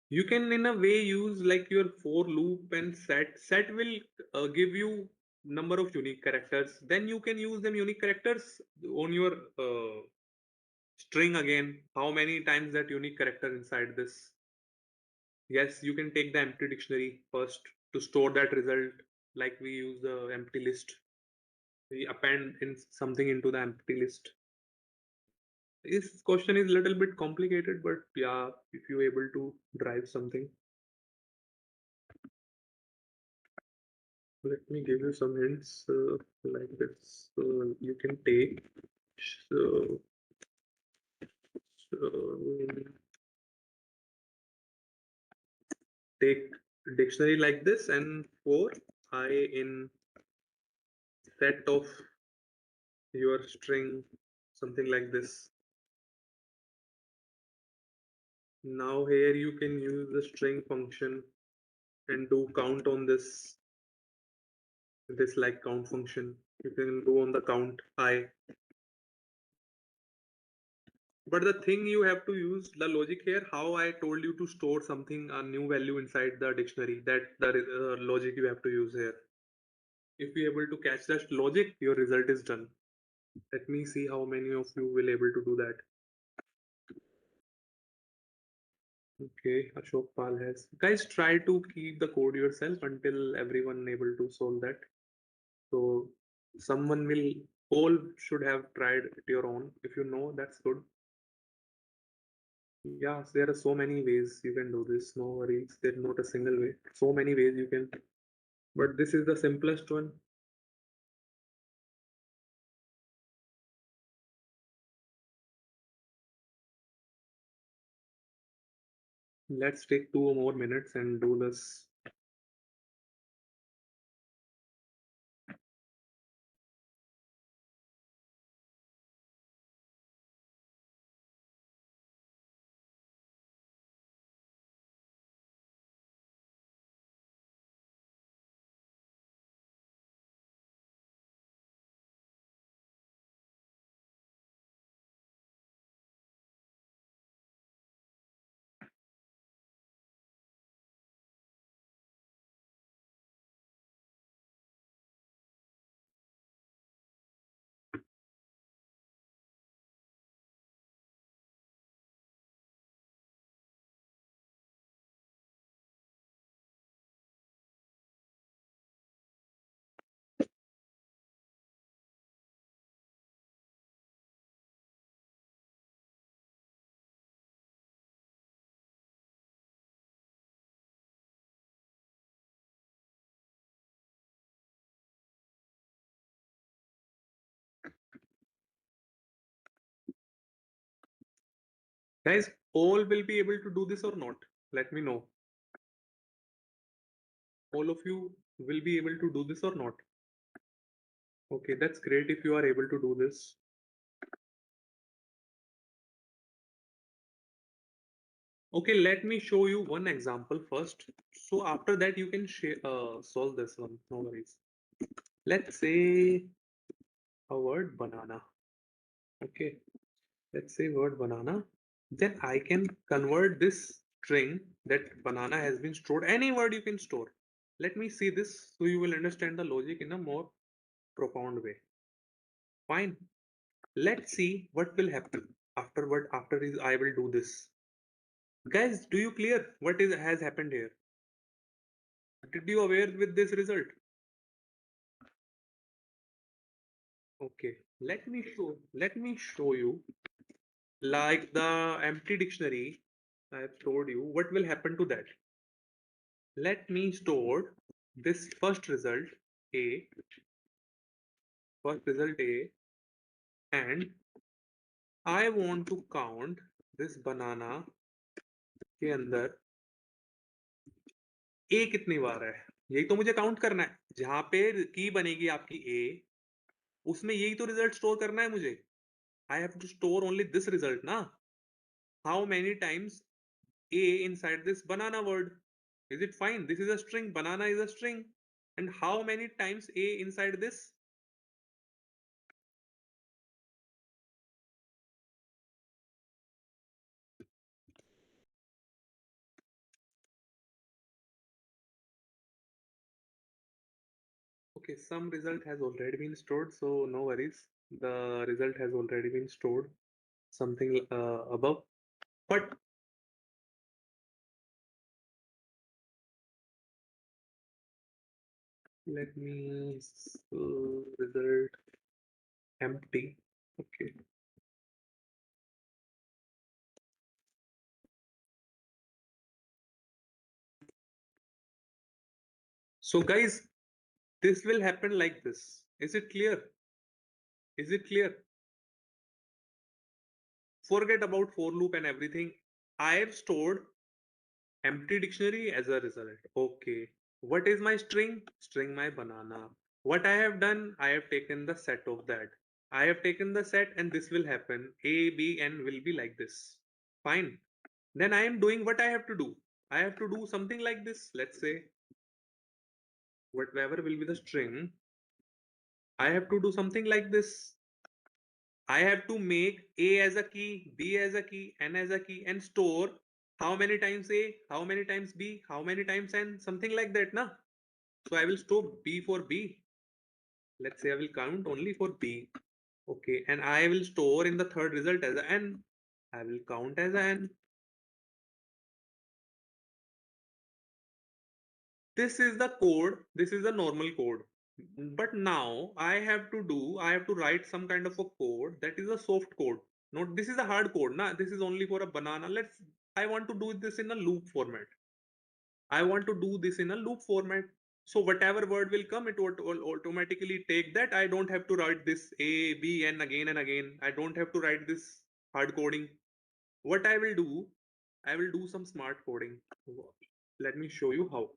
You can in a way use like your for loop and set. Set will give you number of unique characters. Then you can use them unique characters on your string again. How many times that unique character inside this? Yes, you can take the empty dictionary first to store that result. Like we use the empty list. We append in something into the empty list. This question is a little bit complicated, but yeah, if you're able to drive something. Let me give you some hints like this. You can take so, so take dictionary like this and for I in set of your string something like this. Now here you can use the string function and do count on this like count function. You can do on the count I. But the thing you have to use the logic here, how I told you to store something, a new value inside the dictionary, that the logic you have to use here. If you're able to catch that logic, your result is done. Let me see how many of you will able to do that. Okay, Ashok Pal has. Guys, try to keep the code yourself until everyone able to solve that. So someone will, all should have tried it your own. If you know, that's good. Yeah, there are so many ways you can do this. No worries, there's not a single way. So many ways you can, but this is the simplest one. Let's take 2 more minutes and do this. Guys, all will be able to do this or not? Let me know. All of you will be able to do this or not? Okay, that's great if you are able to do this. Okay, let me show you one example first. So after that, you can solve this one. No worries. Let's say a word banana. Okay, let's say word banana. Then I can convert this string that banana has been stored. Any word you can store. Let me see this so you will understand the logic in a more profound way. Fine. Let's see what will happen afterward after is I will do this. Guys, do you clear what is has happened here? Did you aware with this result? Okay, let me show you like the empty dictionary I have told you what will happen to that. Let me store this A, first result A, and I want to count this banana के अंदर ए कितनी बार है यही तो मुझे count करना है जहां पे की बनेगी आपकी ए उसमें यही तो रिजल्ट स्टोर करना है मुझे I have to store only this result ना how many times a inside this banana word. Is it fine? This is a string. Banana is a string. And how many times a inside this? Okay, some result has already been stored, so no worries. The result has already been stored, something above. But let me result empty. Okay. So guys, this will happen like this. Is it clear? Is it clear? Forget about for loop and everything. I have stored empty dictionary as a result. Okay. What is my string? String my banana. What I have done, I have taken the set of that. I have taken the set and this will happen. A, B, N will be like this. Fine. Then I am doing what I have to do. I have to do something like this. Let's say whatever will be the string. I have to do something like this. I have to make A as a key, B as a key, N as a key, and store how many times A, how many times B, how many times N, something like that, na? So I will store B for B. Let's say I will count only for B. Okay, and I will store in the third result as a N. I will count as a N. This is the code. This is the normal code. But now I have to write some kind of a code that is a soft code. Not this is a hard code. Nah, this is only for a banana. I want to do this in a loop format. I want to do this in a loop format. So whatever word will come, it will automatically take that. I don't have to write this A, B, and again. I don't have to write this hard coding. What I will do some smart coding. Let me show you how.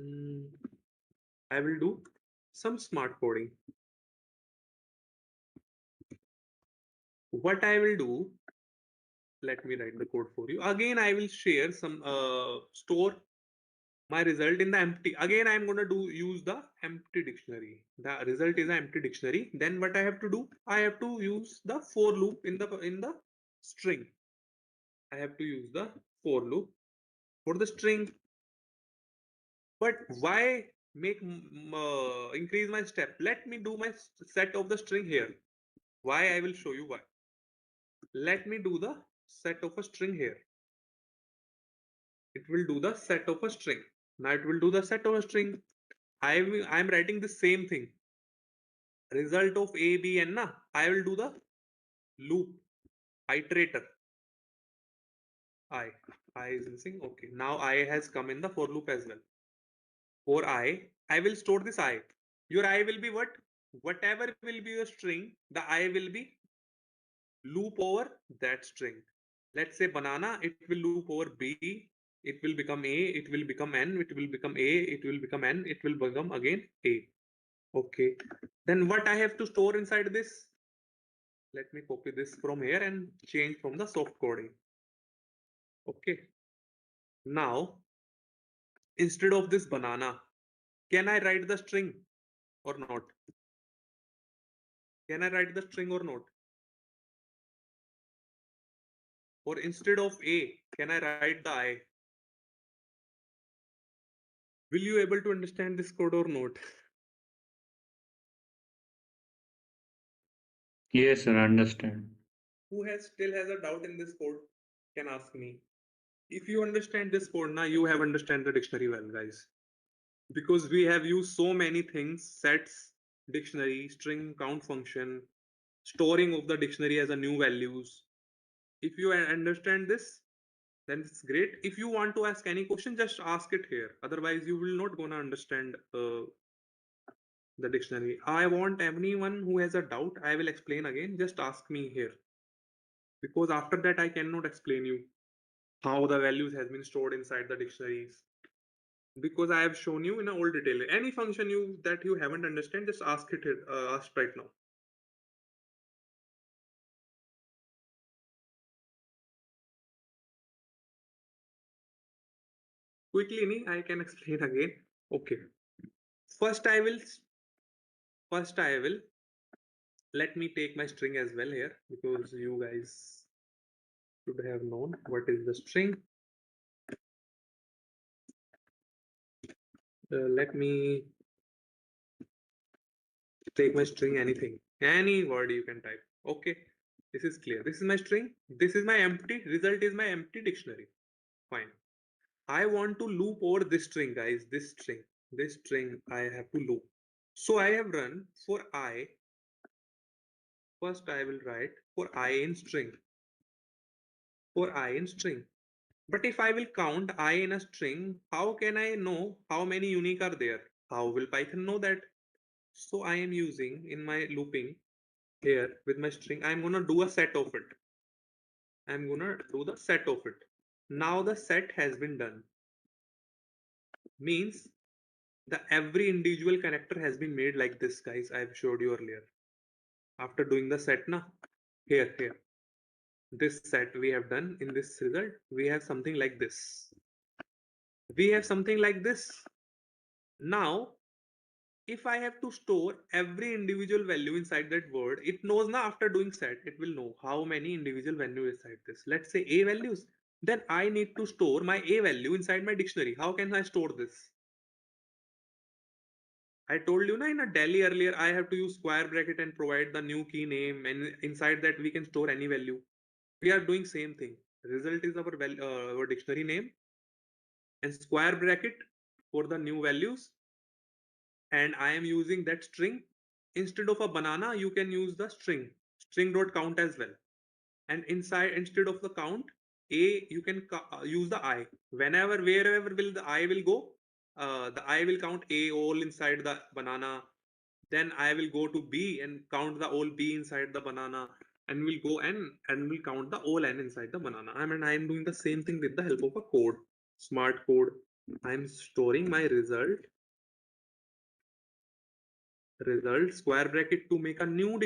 Mm, I will do some smart coding. What I will do, let me write the code for you. Again, I will share some store my result in the empty. Again, I'm gonna do use the empty dictionary. The result is an empty dictionary. Then what I have to do? I have to use the for loop in the string. I have to use the for loop for the string. But why make increase my step? Let me do my set of the string here. Why I will show you why. Let me do the set of a string here. It will do the set of a string. Now it will do the set of a string. I'm writing the same thing. Result of A, B, and na. I will do the loop iterator. I is missing. Okay. Now I has come in the for loop as well. For I will store this I. Your I will be what? Whatever will be your string, the I will be loop over that string. Let's say banana, it will loop over B, it will become A, it will become N, it will become A, it will become N, it will become again A. Okay. Then what I have to store inside this? Let me copy this from here and change from the soft coding. Okay. Now, instead of this banana, can I write the string or not? Can I write the string or not? Or instead of A, can I write the I? Will you able to understand this code or not? Yes, sir, understand. Who has still has a doubt in this code can ask me. If you understand this code now, you have understand the dictionary well, guys. Because we have used so many things: sets, dictionary, string, count function, storing of the dictionary as a new values. If you understand this, then it's great. If you want to ask any question, just ask it here. Otherwise, you will not gonna understand the dictionary. I want anyone who has a doubt, I will explain again. Just ask me here. Because after that, I cannot explain you how the values has been stored inside the dictionaries. Because I have shown you in all detail. Any function you that you haven't understand, just ask it ask right now. Quickly, I can explain again. Okay. First, I will first I will let me take my string as well here because you guys should have known what is the string. Let me take my string, anything, any word you can type. Okay, this is clear. This is my string. This is my empty result. Is my empty dictionary. Fine. I want to loop over this string, guys. This string I have to loop. So I have run for I. First, I will write for I in string. For I in string. But if I will count I in a string, how can I know how many unique are there? How will Python know that? So I am using in my looping here with my string, I'm gonna do a set of it. I'm gonna do the set of it. Now the set has been done. Means the every individual character has been made like this, guys. I've showed you earlier. After doing the set, na here, this set we have done in this result, we have something like this. We have something like this. Now if I have to store every individual value inside that word, it knows now after doing set, it will know how many individual values inside this. Let's say A values. Then I need to store my A value inside my dictionary. How can I store this? I told you na in a Delhi earlier, I have to use square bracket and provide the new key name, and inside that we can store any value. We are doing same thing. Result is our dictionary name and square bracket for the new values, and I am using that string. Instead of a banana, you can use the string.count as well. And inside, instead of the count, a you can use the I. Whenever, wherever will the I will go, the I will count a all inside the banana. Then I will go to B and count the all B inside the banana, and will go and will count the all N inside the banana. I am doing the same thing with the help of a code, smart code. I am storing my result square bracket to make a new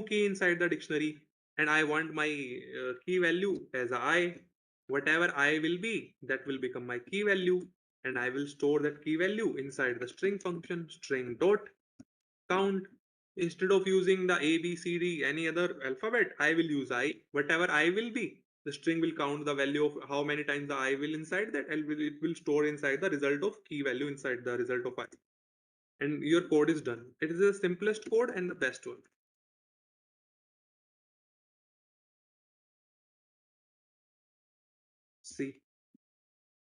key inside the dictionary, and I want my key value as a I. Whatever I will be, that will become my key value, and I will store that key value inside the string function, string dot count. Instead of using the A, B, C, D, any other alphabet, I will use I. Whatever I will be, the string will count the value of how many times the I will inside that, and it will store inside the result of key value inside the result of I. And your code is done. It is the simplest code and the best one. See,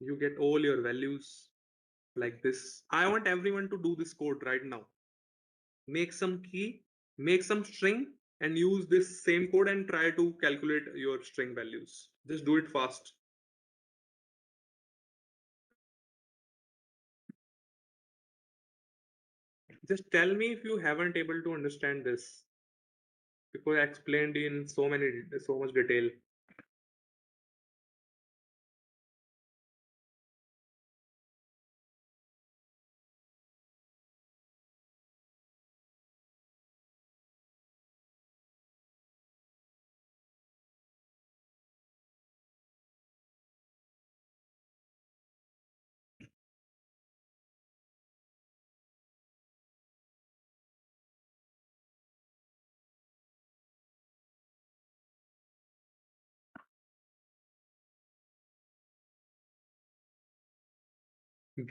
you get all your values like this. I want everyone to do this code right now. Make some key, make some string, and use this same code and try to calculate your string values. Just do it fast. Just tell me if you haven't able to understand this because I explained in so much detail.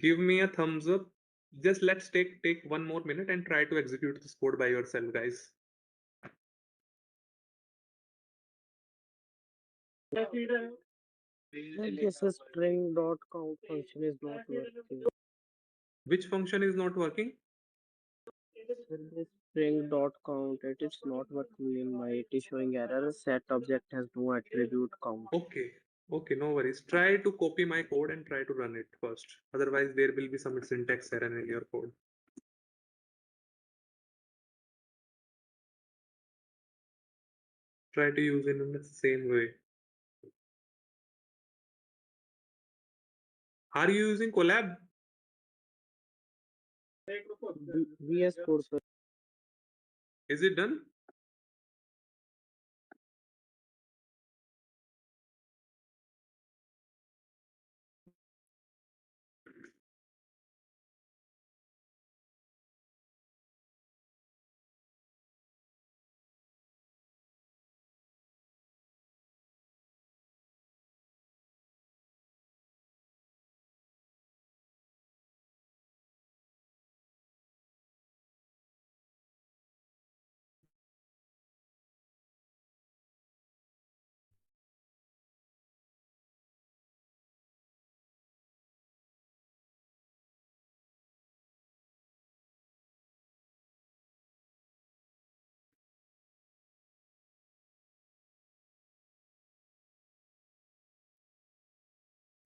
Give me a thumbs up. Just let's take 1 more minute and try to execute this code by yourself, guys. Like this string dot count function is not working. Which function is not working? With this string dot count, it is not working in my, it is showing error. Set object has no attribute count. Okay, okay, no worries. Try to copy my code and try to run it first. Otherwise, there will be some syntax error in your code. Try to use it in the same way. Are you using Collab? VS Code, sir. Is it done?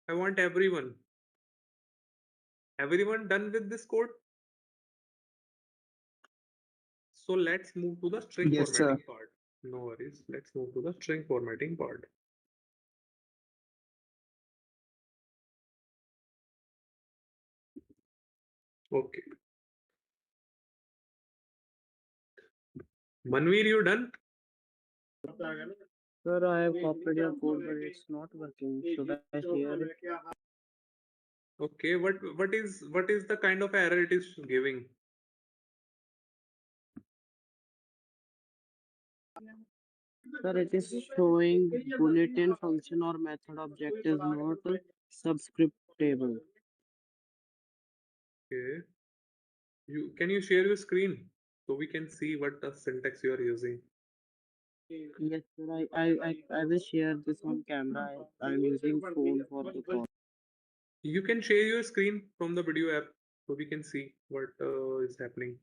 I want everyone. Everyone done with this code? So let's move to the string Yes, sir. formatting part. No worries. Let's move to the string formatting part. Okay. Manveer, you done? Sir, I have copied your code, but it's not working. Should I share it? Okay. What is the kind of error it is giving? Sir, it is showing bulletin function or method object is not subscriptable. Okay. You can you share your screen so we can see what the syntax you are using? Yes, sir, I will share this on camera. I'm using phone for the call. You can share your screen from the video app so we can see what is happening.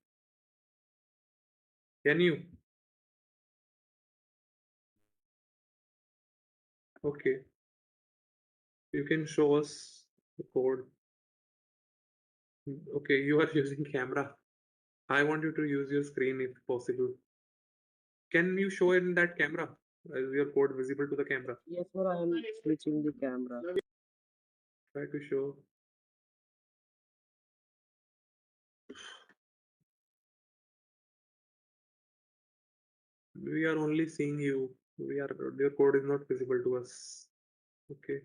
Can you? Okay. You can show us the code. Okay, you are using camera. I want you to use your screen if possible. Can you show in that camera? Is your code visible to the camera? Yes, sir, I am switching the camera. Try to show. We are only seeing you. Your code is not visible to us. Okay.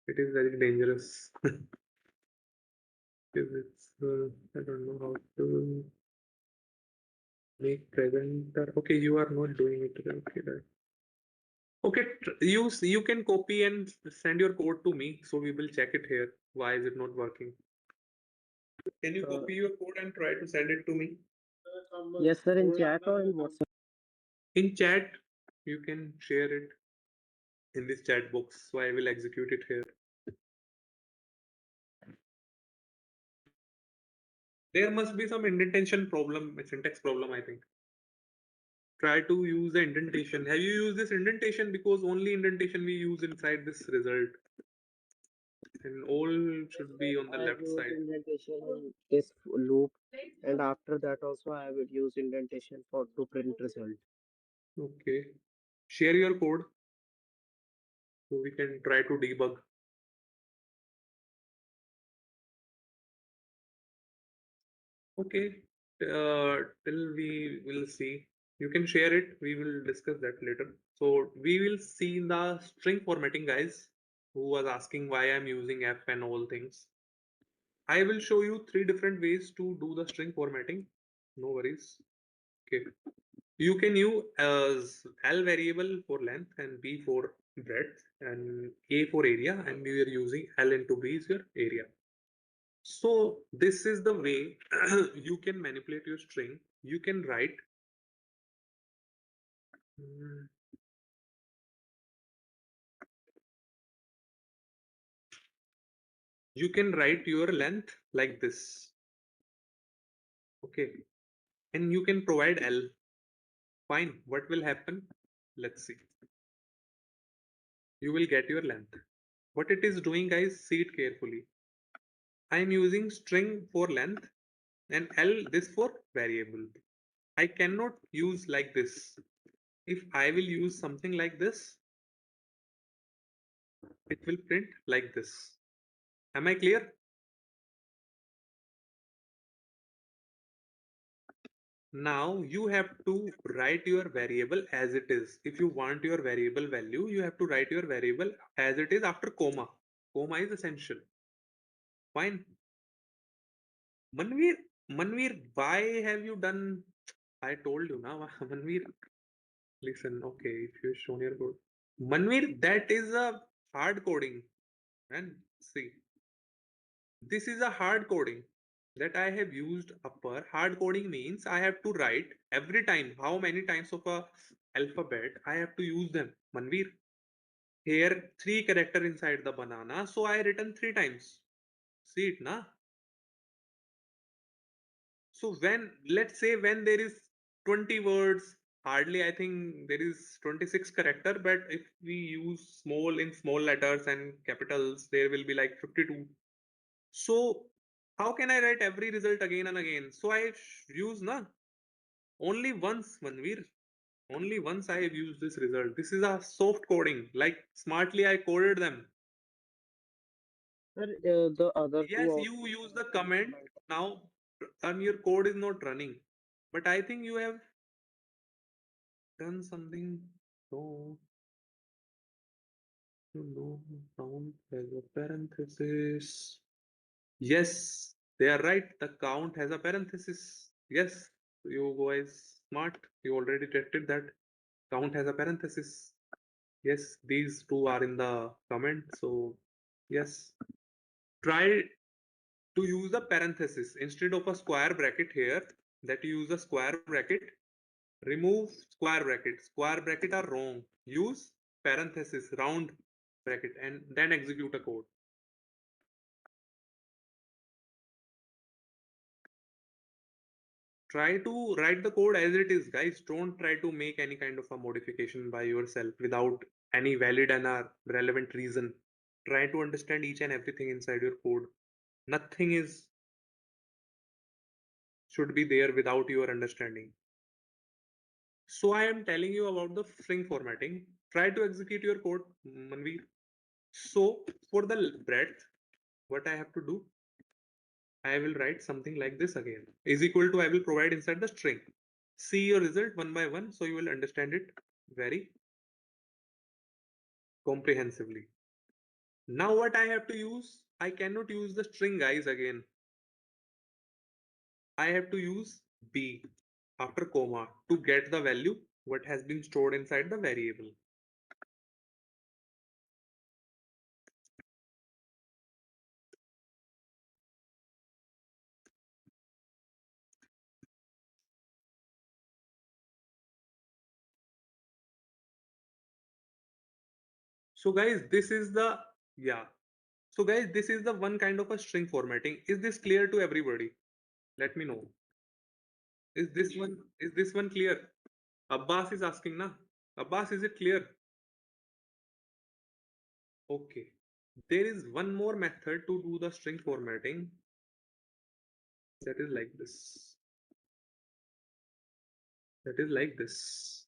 It is very dangerous. Because I don't know how to make presenter. Okay, you are not doing it. Okay, right. Okay, you can copy and send your code to me, so we will check it here. Why is it not working? Can you Uh, copy your code and try to send it to me? yes, sir, in chat or in WhatsApp. In chat, you can share it in this chat box, so I will execute it here. There must be some indentation problem, syntax problem, I think. Try to use the indentation. Have you used this indentation? Because only indentation we use inside this result. And all Yes, should sir, be on the I have left used side. indentation in this loop, and after that also I will use indentation for to print result. Okay. Share your code so we can try to debug. Okay. Till we will see. You can share it. We will discuss that later. So we will see the string formatting, guys, who was asking why I'm using F and all things. I will show you 3 different ways to do the string formatting. No worries. Okay. You can use as L variable for length and B for breadth and A for area, and you are using L into B is your area. So this is the way you can manipulate your string. You can write mm, you can write your length like this. Okay. And you can provide L. Fine. What will happen? Let's see. You will get your length. What it is doing, guys, see it carefully. I am using string for length and L this for variable. I cannot use like this. If I will use something like this, it will print like this. Am I clear? Now you have to write your variable as it is. If you want your variable value, you have to write your variable as it is after comma. Comma is essential. Fine. Manveer, Manveer, why have you done? I told you now, Manveer. Listen, okay, if you shown your code. Manveer, that is a hard coding. And see, this is a hard coding that I have used upper. Hard coding means I have to write every time how many times of a alphabet I have to use them. Manveer, here 3 character inside the banana, so I written 3 times. See it, na? So when let's say when there is 20 words hardly, I think there is 26 character, but if we use small in small letters and capitals, there will be like 52. So how can I write every result again and again? So I use na only once, Manveer. Only once I have used this result. This is a soft coding. Like smartly I coded them. Sir, the other two Yes, you outputs use are the same comment like now, and your code is not running. But I think you have done something wrong. You know, count has a parenthesis. Yes, they are right. The count has a parenthesis. Yes, you guys smart. You already detected that count has a parenthesis. Yes, these two are in the comment. So, yes, try to use a parenthesis instead of a square bracket here. That you use a square bracket. Remove square bracket. Square bracket are wrong. Use parenthesis, round bracket, and then execute a code. Try to write the code as it is, guys. Don't try to make any kind of a modification by yourself without any valid and a relevant reason. Try to understand each and everything inside your code. Nothing is should be there without your understanding. So I am telling you about the string formatting. Try to execute your code, Manveer. So for the breadth, what I have to do, I will write something like this again. Is equal to I will provide inside the string. See your result one by one, so you will understand it very comprehensively. Now what I have to use? I cannot use the string guys again. I have to use b after comma to get the value what has been stored inside the variable. So guys, this is the yeah. So guys, this is the one kind of a string formatting. Is this clear to everybody? Let me know. Is this one clear? Abbas is asking na. Abbas, is it clear? Okay. There is one more method to do the string formatting. That is like this. That is like this.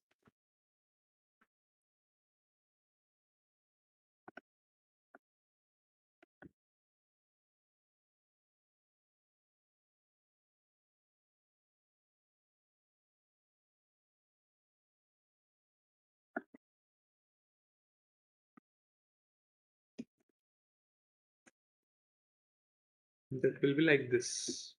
That will be like this.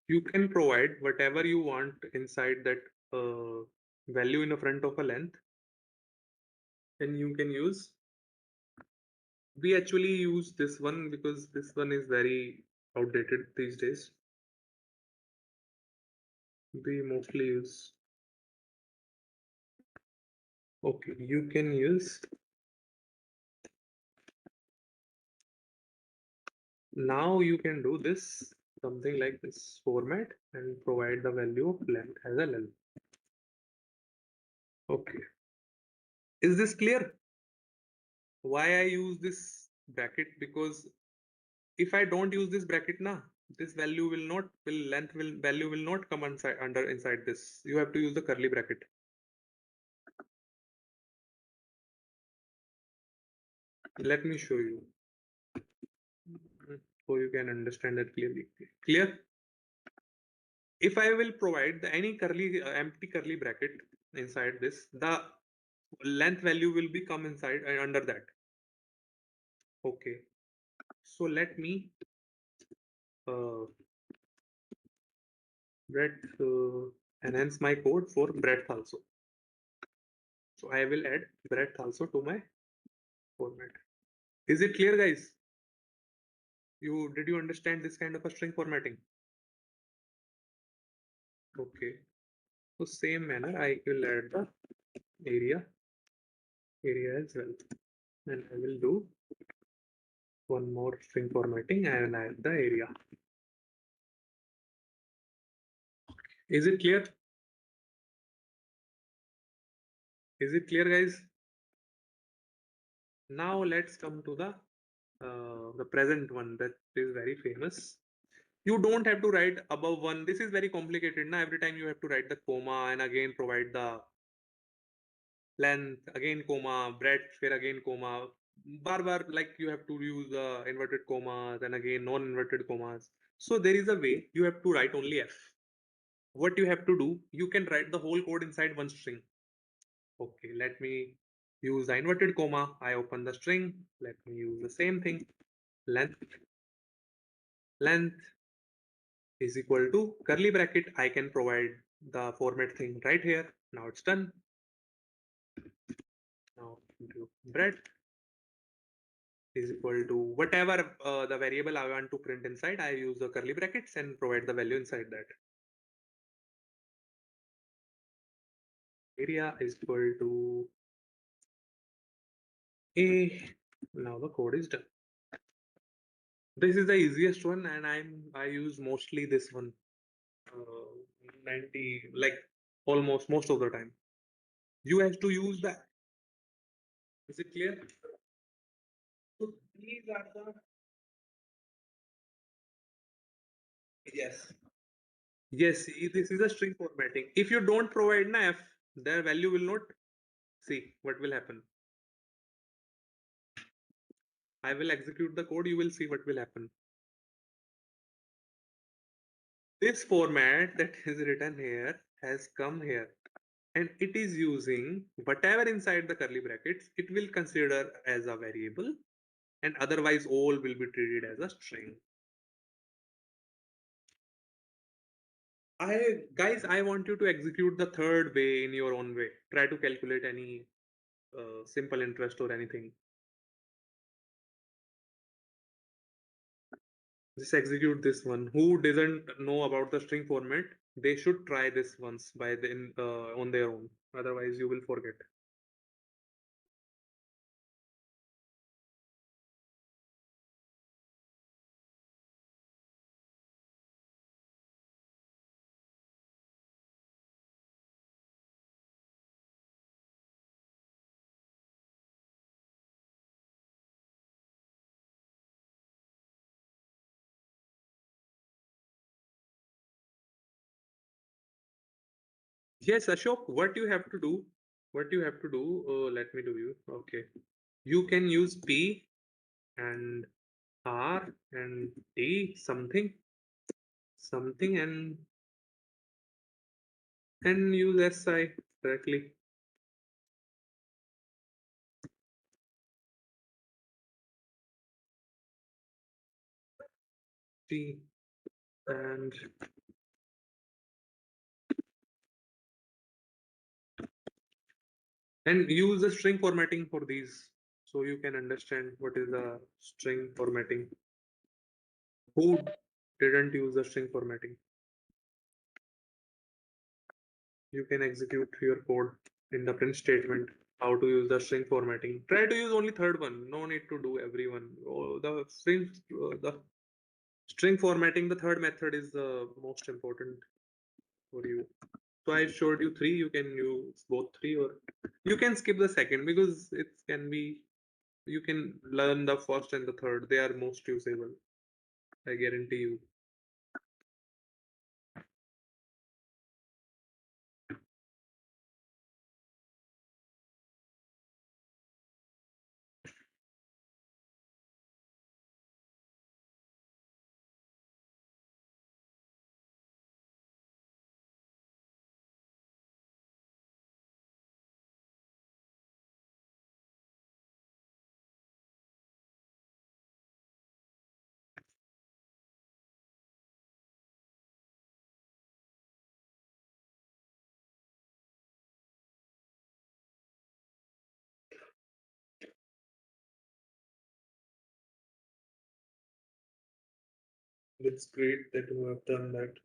You can provide whatever you want inside that value in the front of a length, and you can use. We actually use this one because this one is very outdated these days. We mostly use. Okay, you can use. Now you can do this something like this format and provide the value of length as a length. Okay, is this clear? Why I use this bracket? Because if I don't use this bracket now, this value will not will length will value will not come inside this. You have to use the curly bracket. Let me show you so you can understand that clearly. Clear? If I will provide any curly empty curly bracket inside this, the length value will be come inside under that. Okay. So let me uh, breadth enhance my code for breadth also. So I will add breadth also to my format. Is it clear, guys? Did you understand this kind of a string formatting? Okay. So same manner, I will add the area area as well. And I will do one more string formatting and add the area. Is it clear? Is it clear, guys? Now let's come to the present one that is very famous. You don't have to write above one. This is very complicated. Now every time you have to write the comma and again provide the length, again comma, breadth, फिर again comma. Bar like you have to use the inverted commas and again non-inverted commas. So there is a way you have to write only f. What you have to do, you can write the whole code inside one string. Okay, let me use the inverted comma. I open the string. Let me use the same thing. Length is equal to curly bracket. I can provide the format thing right here. Now it's done. Now do breadth is equal to whatever the variable I want to print inside. I use the curly brackets and provide the value inside that. Area is equal to a. Now the code is done. This is the easiest one, and I use mostly this one. 90 like almost most of the time. You have to use that. Is it clear? So these are the yes. Yes, this is a string formatting. If you don't provide an f, their value will not see what will happen. I will execute the code, you will see what will happen. This format that is written here has come here and it is using whatever inside the curly brackets, it will consider as a variable and otherwise all will be treated as a string. I want you to execute the third way in your own way. Try to calculate any simple interest or anything. Just execute this one. Who doesn't know about the string format? They should try this once by then on their own. Otherwise, you will forget. Yes, Ashok, what you have to do, let me do you. Okay. You can use P and R and T something and use SI directly. T and use the string formatting for these so you can understand what is the string formatting. Who didn't use the string formatting? You can execute your code in the print statement how to use the string formatting. Try to use only third one. No need to do everyone. Oh, the string formatting, the third method is the most important for you. So I showed you three. You can use both three, or you can skip the second because it can be. You can learn the first and the third. They are most usable. I guarantee you. It's great that you have done that.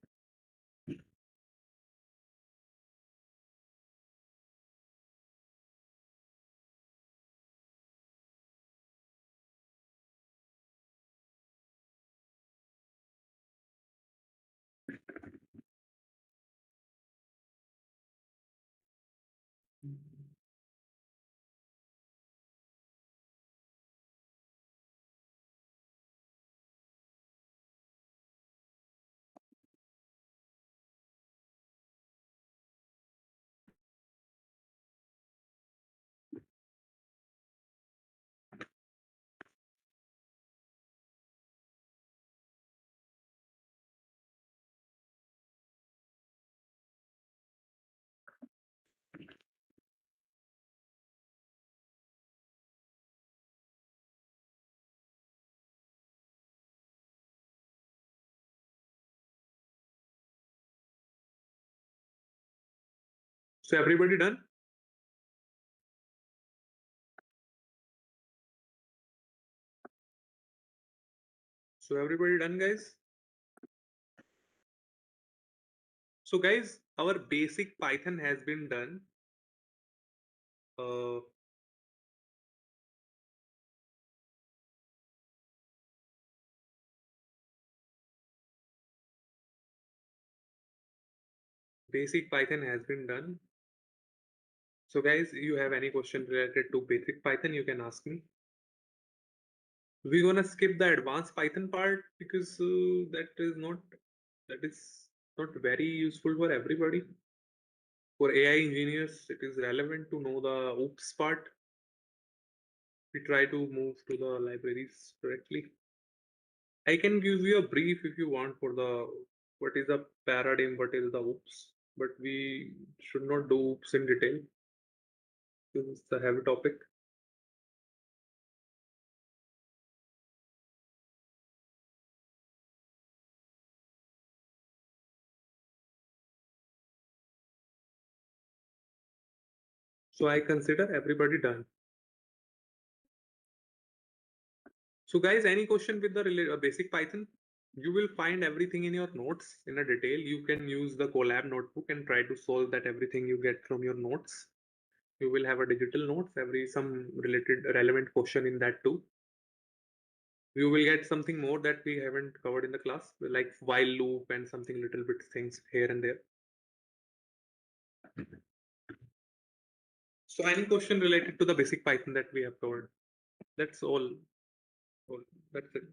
So everybody done? So everybody done, guys? So guys, our basic Python has been done. Uh, Basic Python has been done. So guys, you have any question related to basic Python, you can ask me. We're gonna skip the advanced Python part because that is not very useful for everybody. For AI engineers, it is relevant to know the OOPS part. We try to move to the libraries directly. I can give you a brief if you want for the what is the paradigm, what is the OOPS, but we should not do OOPS in detail. This is the heavy topic. So I consider everybody done. So guys, any question with the basic Python? You will find everything in your notes in a detail. You can use the Colab notebook and try to solve that everything you get from your notes. You will have a digital notes, some related relevant question in that too. You will get something more that we haven't covered in the class, like while loop and something little bit things here and there. So any question related to the basic Python that we have covered? That's all. That's it.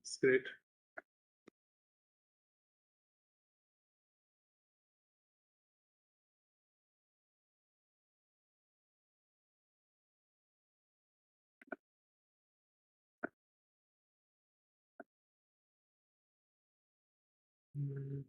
It's great. Mm,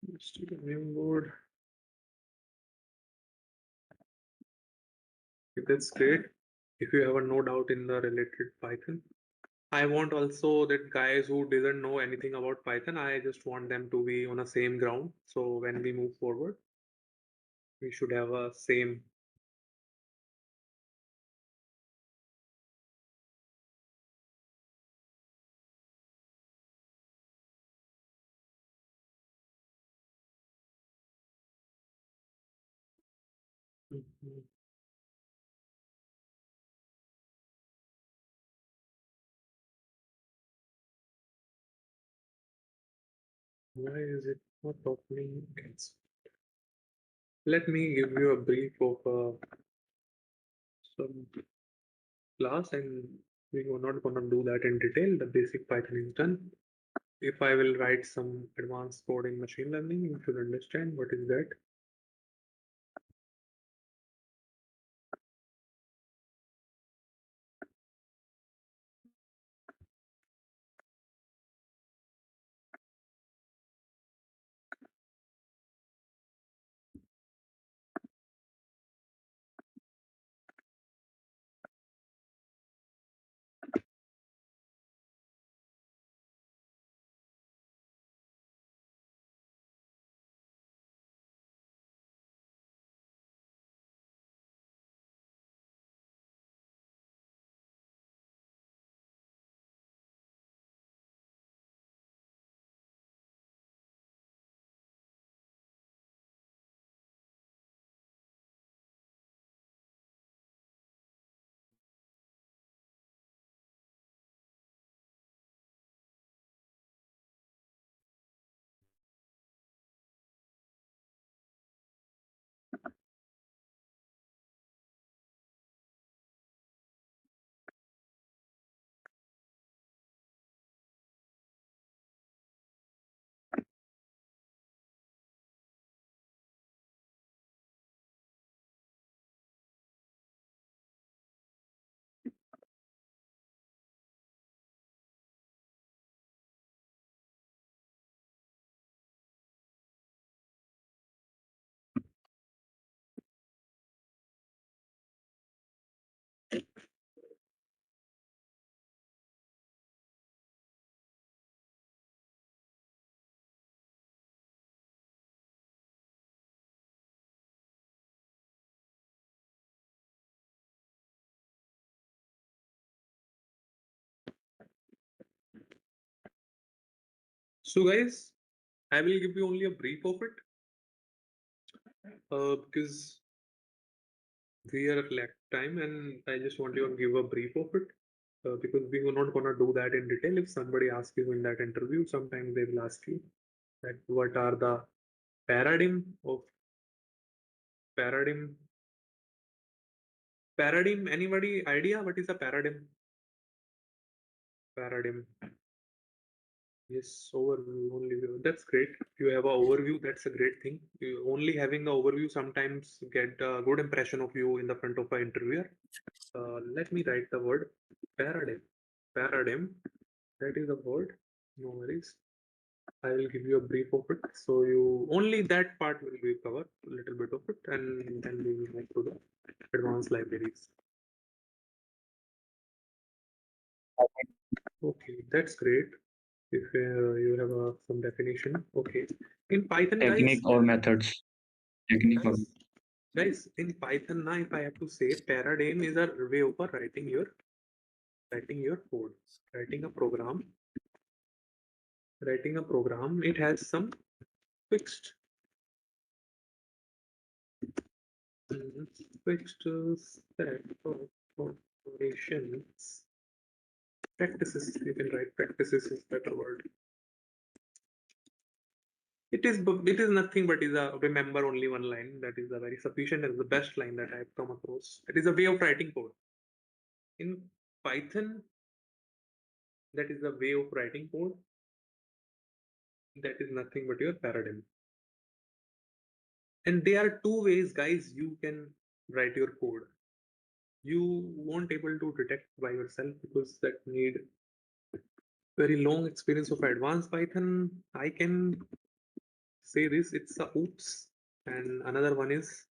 let's do the new board. That's great. If you have a no doubt in the related Python. I want also that guys who didn't know anything about Python, I just want them to be on a same ground. So when we move forward, we should have a same. Mhm. Why is it not opening? Let me give you a brief of some class, and we're not gonna do that in detail. The basic Python is done. If I will write some advanced code in machine learning, you should understand what is that. So guys, I will give you only a brief of it because we are at lack time and I just want you to give a brief of it because we are not gonna do that in detail. If somebody asks you in that interview, sometimes they will ask you that what are the paradigm of paradigm paradigm. Anybody idea what is a paradigm? Paradigm. Yes, overview, only view. That's great. If you have an overview, that's a great thing. You, only having the overview sometimes get a good impression of you in the front of an interviewer. Let me write the word paradigm. Paradigm. That is a word. No worries. I will give you a brief of it. So you only that part will be covered, a little bit of it, and then we will move to the advanced libraries. Okay, that's great. If you have some definition, okay. In Python, guys, Technique or methods. Technique or guys, guys, in Python now, if I have to say, paradigm is a way of writing your code, writing a program, writing a program. It has some fixed fixed set of operations. Practices. You can write practices is better word. It is nothing but is a remember only one line. That is a very sufficient and the best line that I have come across. It is a way of writing code. In Python, that is a way of writing code. That is nothing but your paradigm. And there are two ways, guys, you can write your code. You won't able to detect by yourself because that need very long experience of advanced Python. I can say this, it's a oops, and another one is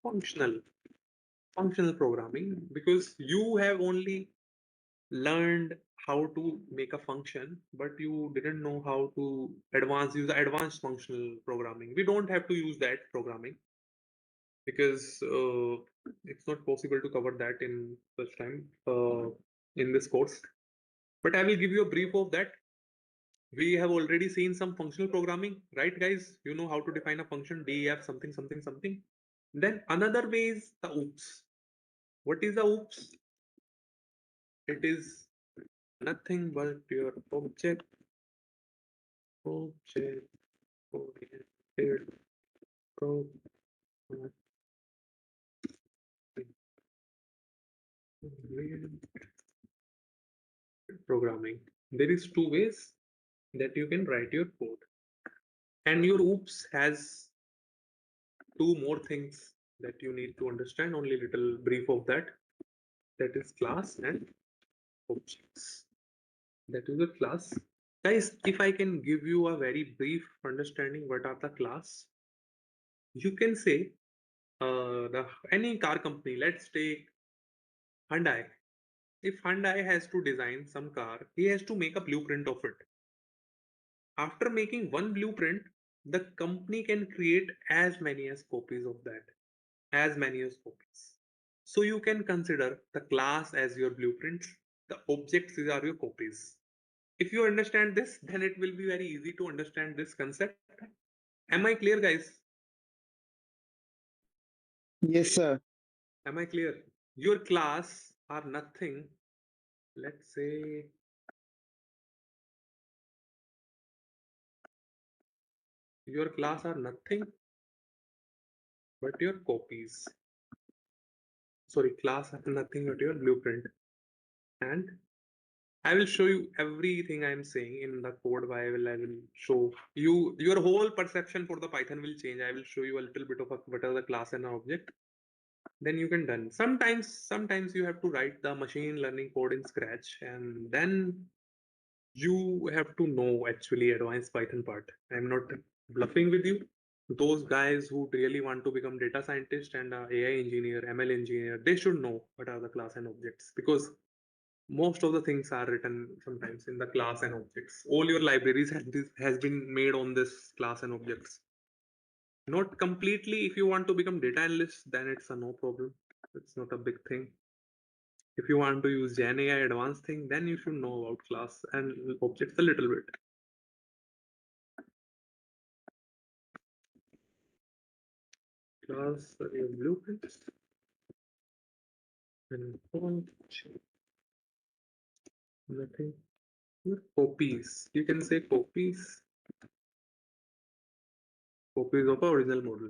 functional programming because you have only learned how to make a function, but you didn't know how to use advanced functional programming. We don't have to use that programming because it's not possible to cover that in such time in this course. But I will give you a brief of that. We have already seen some functional programming, right, guys? You know how to define a function, def something something something. Then another way is the oops. What is the oops? It is nothing but your object oriented programming. There is two ways that you can write your code. And your oops has two more things that you need to understand, only little brief of that. That is class and objects. That is a class. Guys, if I can give you a very brief understanding what are the class, you can say any car company, let's take Hyundai. If Hyundai has to design some car, he has to make a blueprint of it. After making one blueprint, the company can create as many as copies of that, as many as copies. So you can consider the class as your blueprints, the objects are your copies. If you understand this, then it will be very easy to understand this concept. Am I clear, guys? Yes, sir. Am I clear? Your class are nothing. Let's say your class are nothing but your copies. Sorry, class are nothing but your blueprint. And I will show you everything I'm saying in the code. I will show you your whole perception for the Python will change. I will show you a little bit of what are the class and object. Then you can done. Sometimes you have to write the machine learning code in scratch, and then you have to know actually advanced Python part. I'm not bluffing with you. Those guys who really want to become data scientist and AI engineer, ML engineer, they should know what are the class and objects because most of the things are written sometimes in the class and objects. All your libraries has been made on this class and objects. Not completely. If you want to become data analyst, then it's a no problem. It's not a big thing. If you want to use Gen AI advanced thing, then you should know about class and objects a little bit. class your blueprints and font nothing. Your copies. You can say copies. Copies of our original model.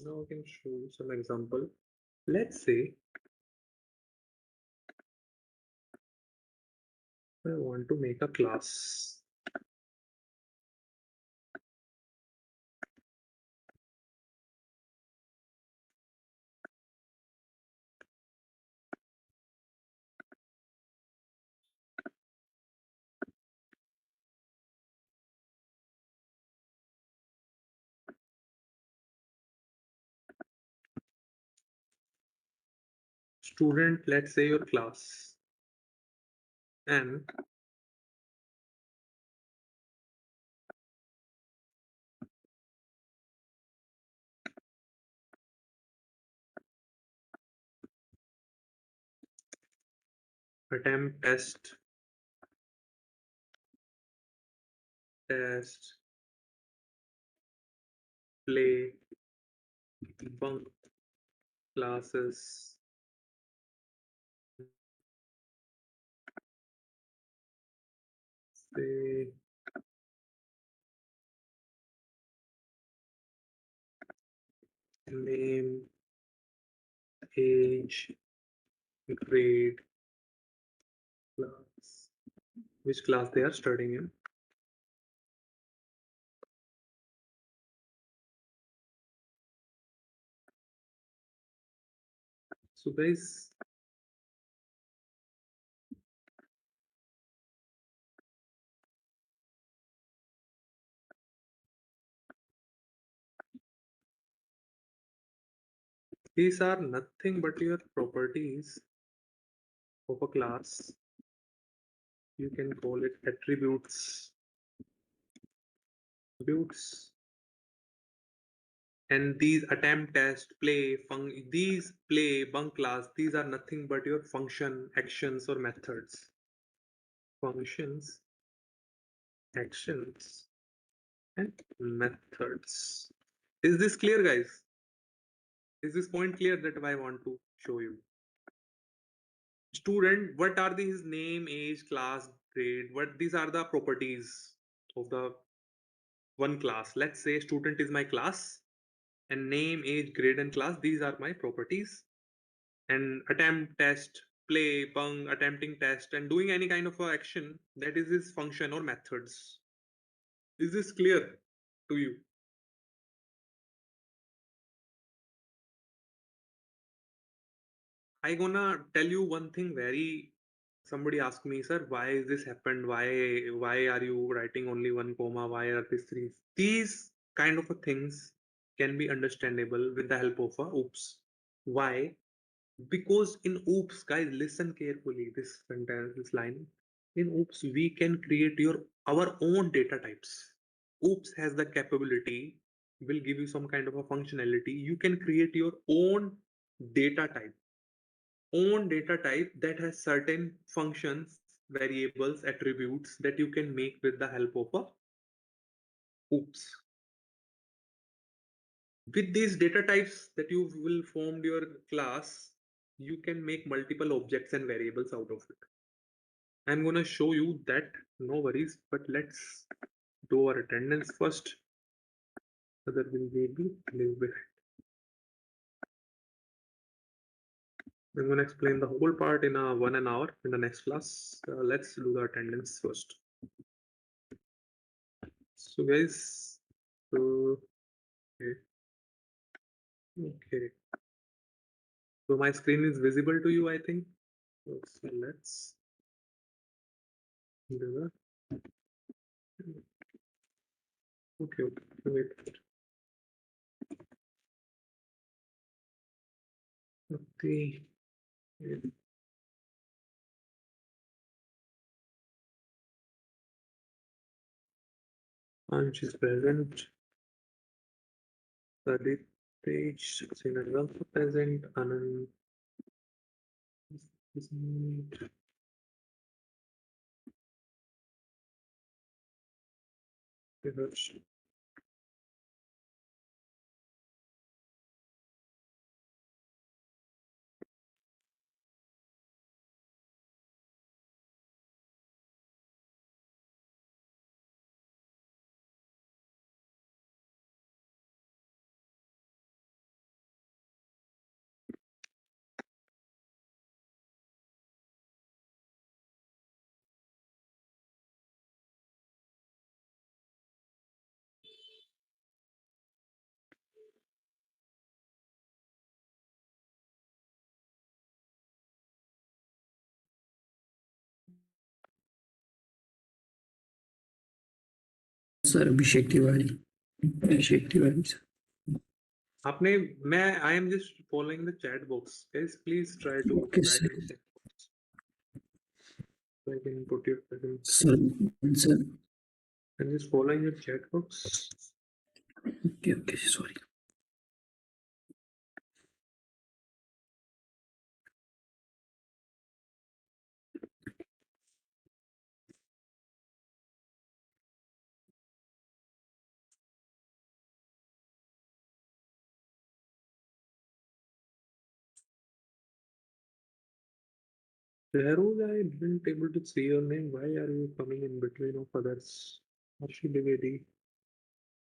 Now I can show you some example. Let's say I want to make a class. Student, let's say your class. And attempt test, play, bunk classes, say name, age, grade, class, which class they are studying in. So guys, these are nothing but your properties of a class. You can call it attributes. Attributes. And these attempt, test, play, these play, bunk class, these are nothing but your function, actions, or methods. Functions, actions, and methods. Is this clear, guys? Is this point clear that I want to show you? Student, what are these name, age, class, grade? What these are the properties of the one class. Let's say student is my class, and name, age, grade, and class, these are my properties. And attempt, test, play, bung, attempting test, and doing any kind of a action, that is his function or methods. Is this clear to you? I gonna tell you one thing very. Somebody asked me, sir, why is this happened? Why are you writing only one comma? Why are these three? These kind of a things can be understandable with the help of a oops. Why? Because in oops, guys, listen carefully. This sentence, this line. In oops, we can create our own data types. Oops has the capability, will give you some kind of a functionality. You can create your data type data type that has certain functions, variables, attributes that you can make with the help of a oops. With these data types that you will form your class, you can make multiple objects and variables out of it. I'm gonna show you that, no worries, but let's do our attendance first. Other will be leave behind. I'm gonna explain the whole part in a 1 hour in the next class. Let's do the attendance first. So guys, okay. Okay. So my screen is visible to you, I think. So let's do that. Okay, okay. Wait. Okay. Ansh is present. Pradeep page. Srinath is also present. Anand is present. Research. Sir, Abhishek Tiwari. Abhishek Tiwari, sir. आपने मैं I am just following the chat box. Guys, please try to Okay, write sir. in chat box. So I can put your present. Sir, sir. I'm just following your chat box. Okay, sorry. Feroz, I didn't able to see your name. Why are you coming in between of others? Harshi Dwivedi.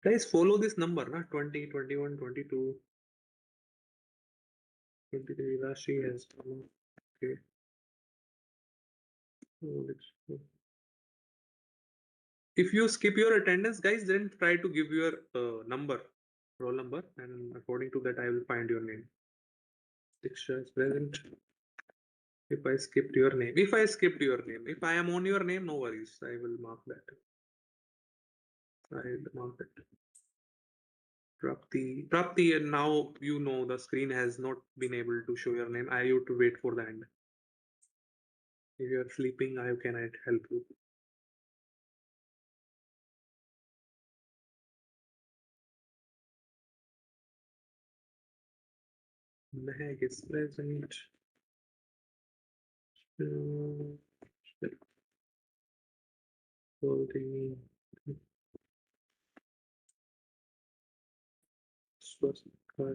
Guys, follow this number, na? 20, 21, 22, 23. Rashi has come. Okay. So let's go. If you skip your attendance, guys, then try to give your number, roll number, and according to that, I will find your name. Diksha is present. If I skipped your name, if I am on your name, no worries. I will mark that. I'll mark it. Prapti, and now you know the screen has not been able to show your name. I have to wait for the end. If you are sleeping, I cannot help you. Mehak is present. Holding. Swastika.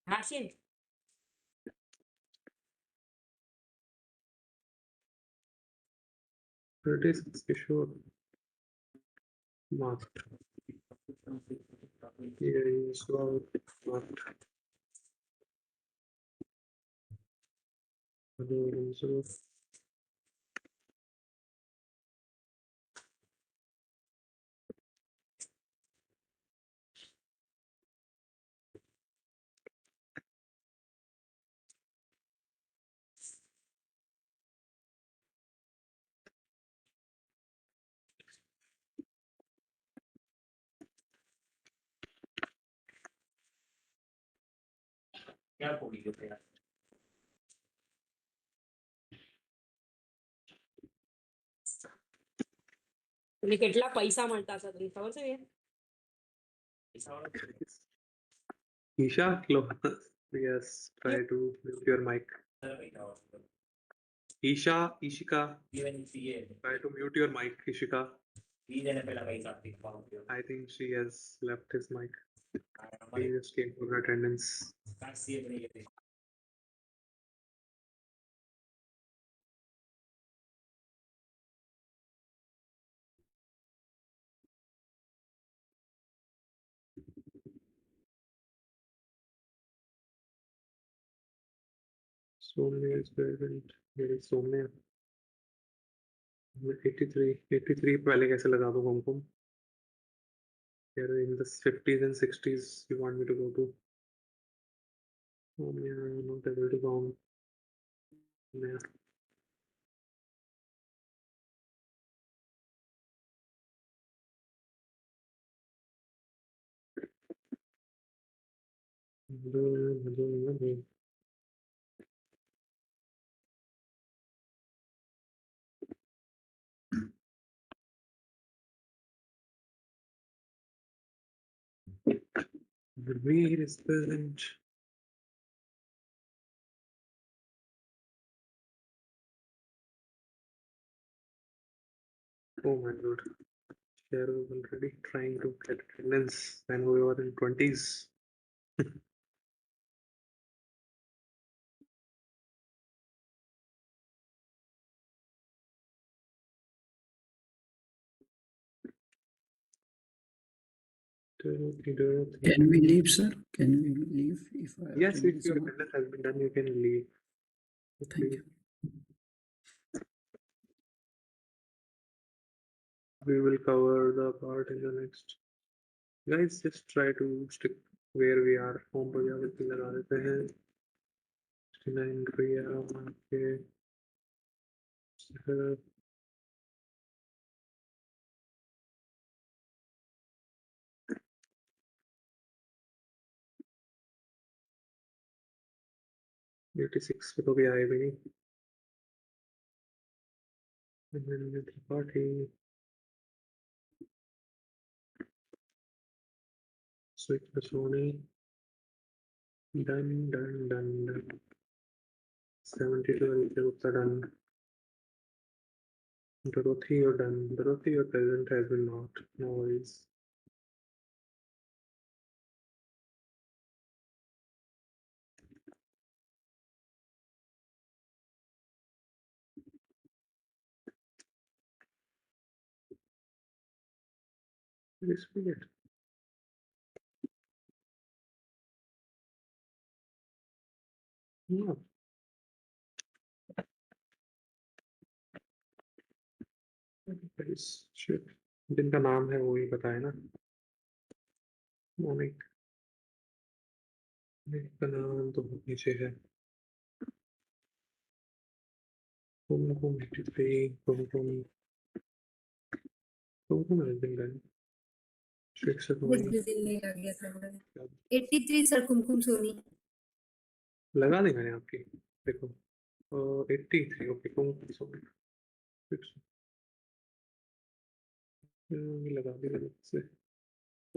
Harshin, It is Kishore. Marked. Here is marked. So क्या बोली होते यार એટલે કેટલા પૈસા મળતા હશે તમને ખબર છે Isha, yes, try to mute your mic. Ishika, try to mute your mic, Ishika. I think she has left his mic. He just came for attendance. Somnia is present. Here is Somnia. 83 पहले कैसे लगा दो कुमकुम? Here in the 50s and 60s, you want me to go to? Somnia, I'm not able to count. Yeah. The meat is present. Oh my god. Share was already trying to get attendance when we were in 20s. Can we leave, sir? Can we leave if our Yes, if attendance your is not? attendance has been done, you can leave. Thank you. We will cover the part in the next. Guys, just try to stick where we are. Home पर जाकर click लगा देते हैं. 69 Korea, okay. Uh, 86 पे तो भी आए भी नहीं. And then with the party. Switch the Sony. Done. 72 Gupta done. Dorothy, you're done. Dorothy, your present has been marked. No worries. This weird. No. Guys, shit. जिनका नाम है वो ही पता है ना. मोनिक. का नाम तो बहुत नीचे है. कुमकुम 83. कुमकुम has been done. शिक्षक This वही. busy नहीं लग गया सर 83 सर कुमकुम सोनी लगा दी मैंने आपकी. देखो. 83. ओके कुमकुम सॉरी. लगा दी मैंने से.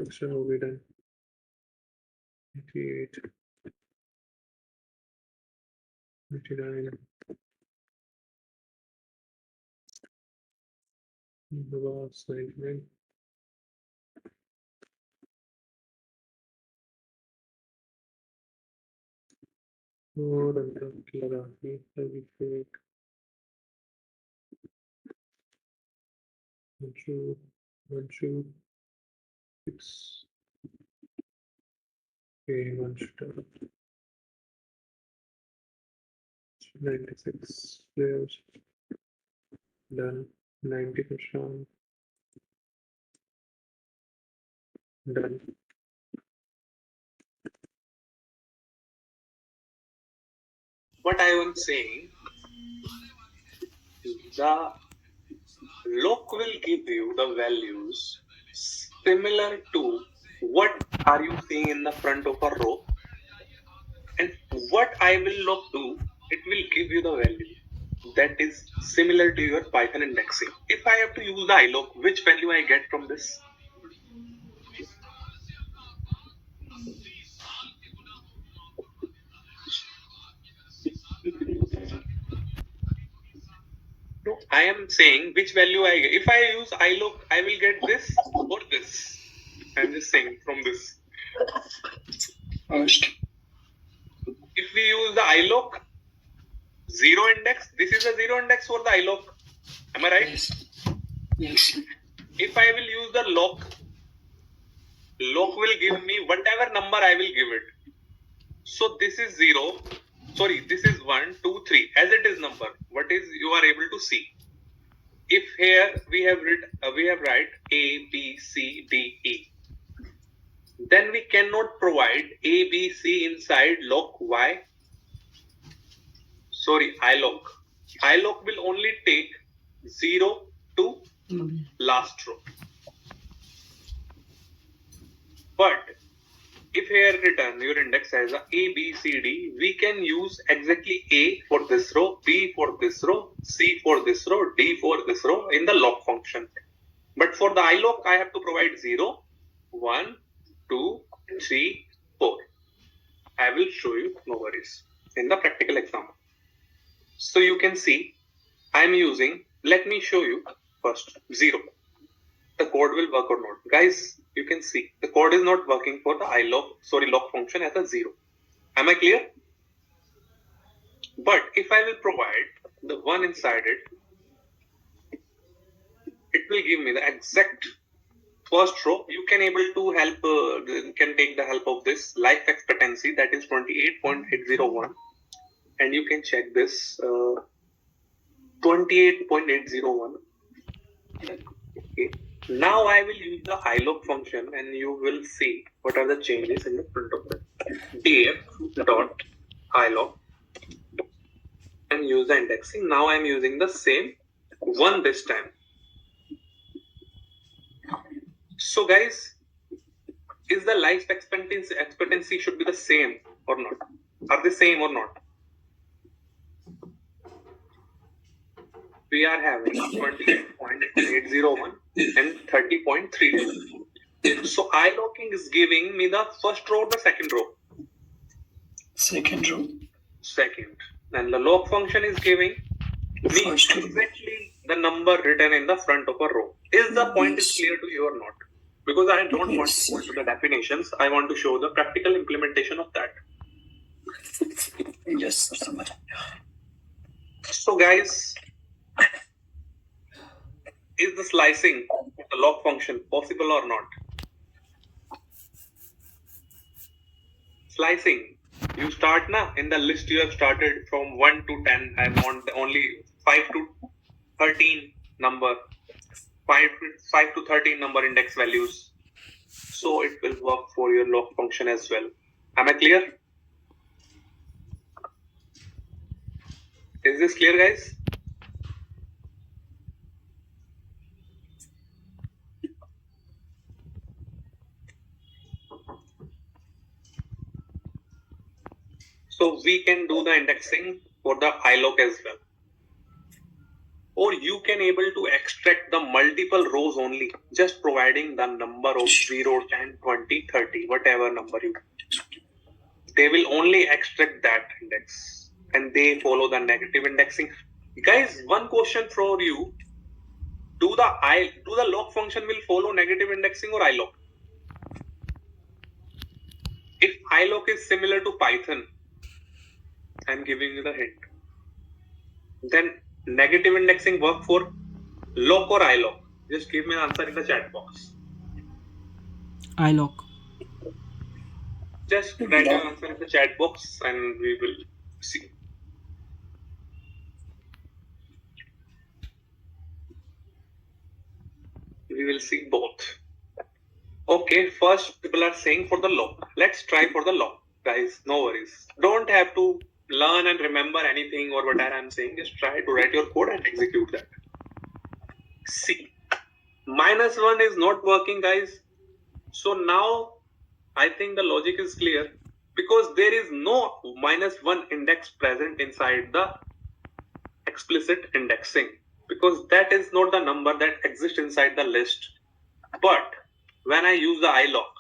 शिक्षक हो गई डन. 88. 89. Navas 99. और अंदर लगा दी. Fake. One shoe. 6. Okay, one shoe. 96 players. Done. 90%. Done. What I was saying, the loc will give you the values similar to what are you seeing in the front of a row, and what I will loc do, it will give you the value that is similar to your Python indexing. If I have to use the iloc, which value I get from this? No, I am saying which value I get. If I use iloc, I will get this or this. I'm just saying from this. First, If we use the iloc zero index, this is a zero index for the iloc. Am I right? yes. If I will use the loc will give me whatever number I will give it. So this is 0. Sorry, this is 1, 2, 3. As it is number, what is you are able to see. If here we have write A, B, C, D, E, then we cannot provide A, B, C inside loc Y. Sorry, iloc. Iloc will only take 0 to last row. But if here written your index as a B, C, D, we can use exactly A for this row, B for this row, C for this row, D for this row in the lock function. But for the iLock, I have to provide 0, 1, 2, 3, 4. I will show you, no worries, in the practical example. So you can see, I'm using, let me show you first, 0. The code will work or not. Guys, you can see, the code is not working for the lock function as a 0. Am I clear? But if I will provide the 1 inside it, it will give me the exact first row. You can able to help, can take the help of this life expectancy, that is 28.801, and you can check this 28.801. Okay. Now I will use the iLock function, and you will see what are the changes in the front of it. df dot iLock and use the indexing. Now I'm using the same 1 this time. So guys, is the life expectancy should be the same or not? Are they same or not? We are having 28.801 and 30.32. So iLocking is giving me the first row or the second row? Second row. Second. And the lock function is giving me exactly the number written in the front of a row. Is the point is clear to you or not? Because I don't want to go into the definitions. I want to show the practical implementation of that. Yes, so much. So guys, is the slicing of the lock function possible or not? Slicing. You start in the list you have started from 1 to 10. I want only 5 to 13 number. 5 to 13 number index values. So it will work for your lock function as well. Am I clear? Is this clear, guys? So we can do the indexing for the iLock as well. Or you can able to extract the multiple rows only, just providing the number of 0, 10, 20, 30, whatever number you want. They will only extract that index and they follow the negative indexing. Guys, one question for you. Do the lock function will follow negative indexing or iLock? If iLock is similar to Python, I'm giving you the hint, then negative indexing work for lock or iLock? Just give me an answer in the chat box. iLock. Just write your answer in the chat box and we will see. We will see both. Okay, first people are saying for the lock. Let's try for the lock, guys. No worries. Don't have to learn and remember anything or whatever I'm saying. Just try to write your code and execute that. See, -1 is not working, guys. So now I think the logic is clear because there is no -1 index present inside the explicit indexing because that is not the number that exists inside the list. But when I use the iLock,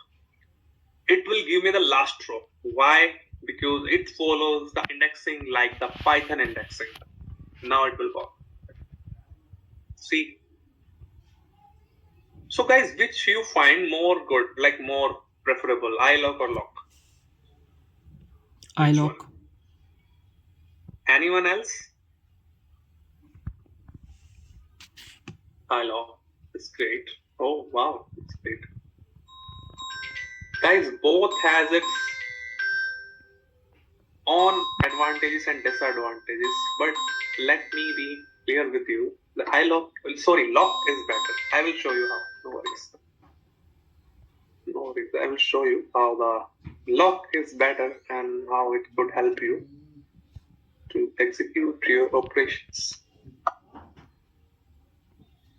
it will give me the last row. Why? Because it follows the indexing like the Python indexing. Now it will work. See? So guys, which you find more good, like more preferable, iLock or lock? Which iLock. one? Anyone else? iLock. It's great. Oh wow, it's great. Guys, both has its own advantages and disadvantages, but let me be clear with you. The lock is better. I will show you how. No worries. No worries. I will show you how the lock is better and how it could help you to execute your operations.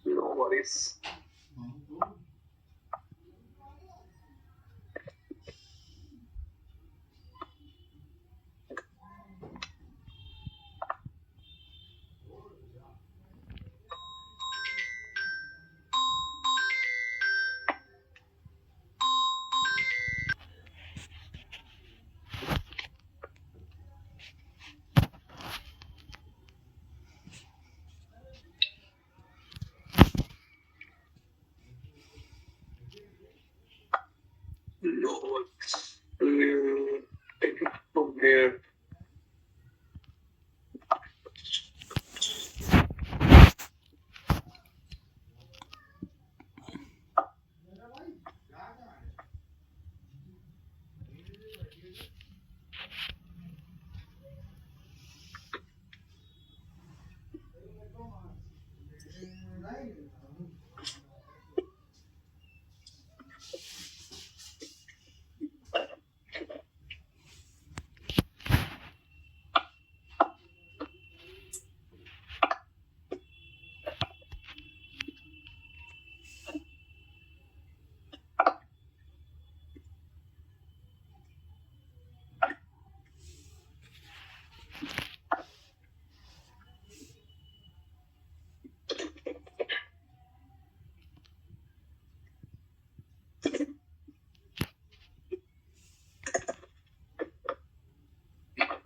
No worries. No, take it from here.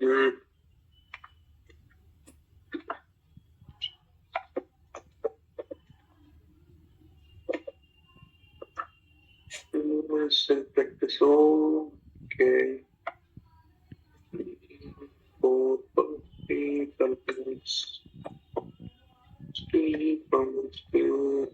Mm. Select this. Okay. 4 companies. Steve from Steve.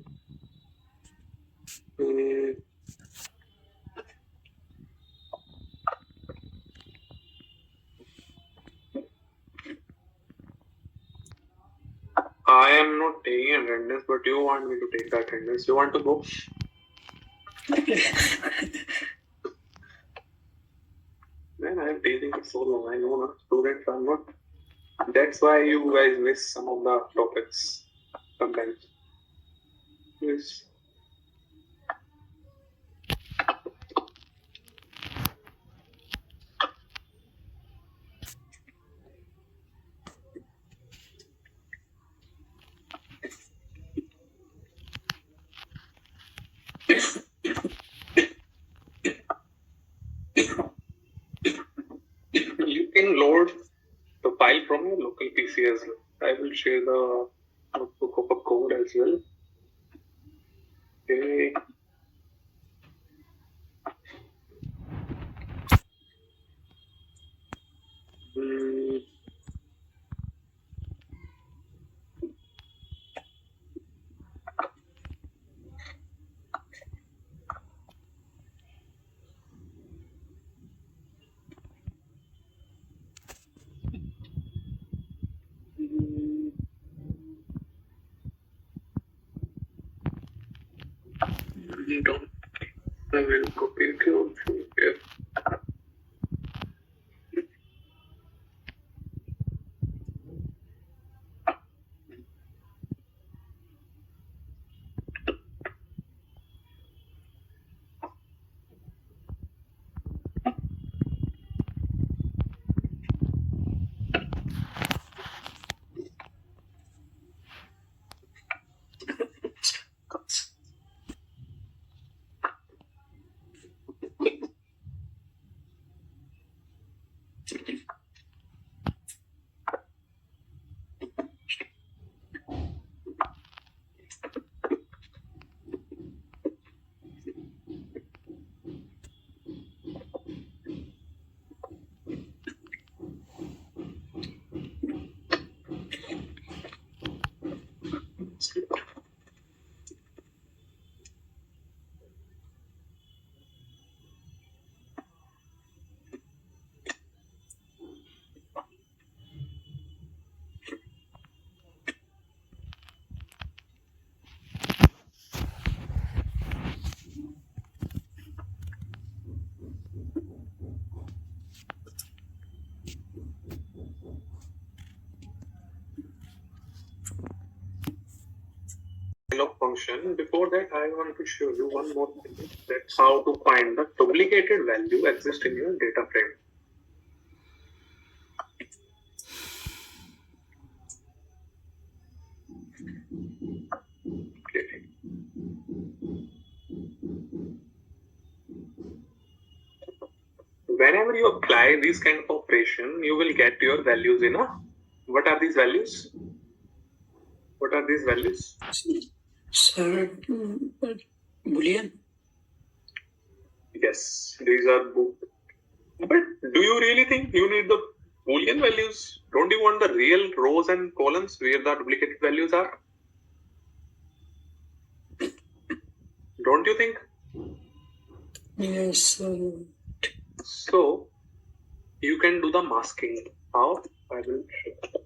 I am not taking attendance, but you want me to take the attendance. You want to go? Man, I am teaching for so long. I know na students are not. That's why you guys miss some of the topics sometimes. Yes. You can load the file from your local PC as well. I will share the notebook of a code as well. Okay. Mm, mm, don't. I will copy it from here. Function. Before that, I want to show you one more thing. That's how to find the duplicated value exist in your data frame. Okay. Whenever you apply this kind of operation, you will get your values in a. What are these values? What are these values? Sir, Boolean. Yes, these are both. But do you really think you need the Boolean values? Don't you want the real rows and columns where the duplicated values are? Don't you think? Yes. So you can do the masking. How? I will show.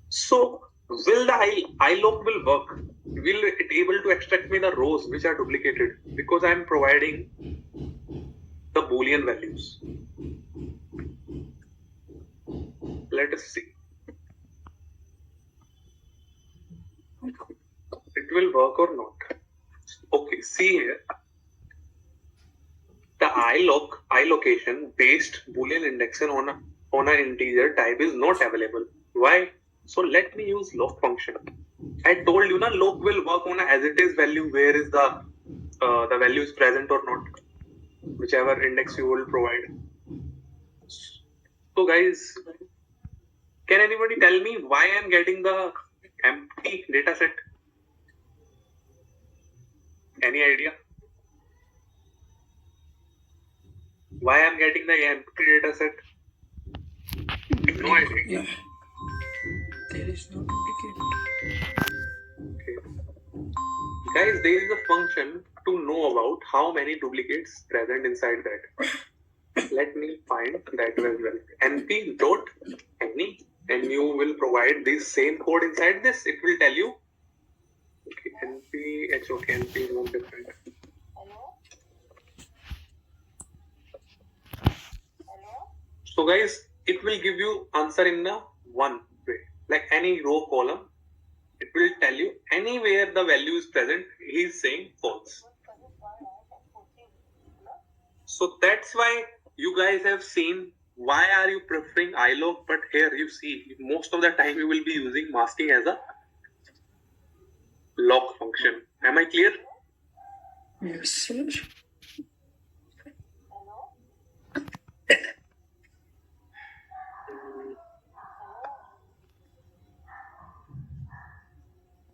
So will the iLock will work? Will it able to extract me the rows which are duplicated because I am providing the Boolean values? Let us see. It will work or not. Okay, see here. The iLocation based Boolean indexing on an integer type is not available. Why? So let me use lock function. I told you na lock will work on a as it is value where is the value is present or not, whichever index you will provide. So guys, can anybody tell me why I'm getting the empty data set? Any idea? Why I'm getting the empty data set? No idea. Yeah. There is no duplicate. Okay. Guys, there is a function to know about how many duplicates present inside that. Let me find that as well. np dot any, and you will provide this same code inside this. It will tell you. Okay, np hok np is not different. So guys, it will give you answer in the one way, like any row column. It will tell you anywhere the value is present. He is saying false. So that's why you guys have seen why are you preferring iLog, but here you see most of the time you will be using masking as a lock function. Am I clear? Yes, sir.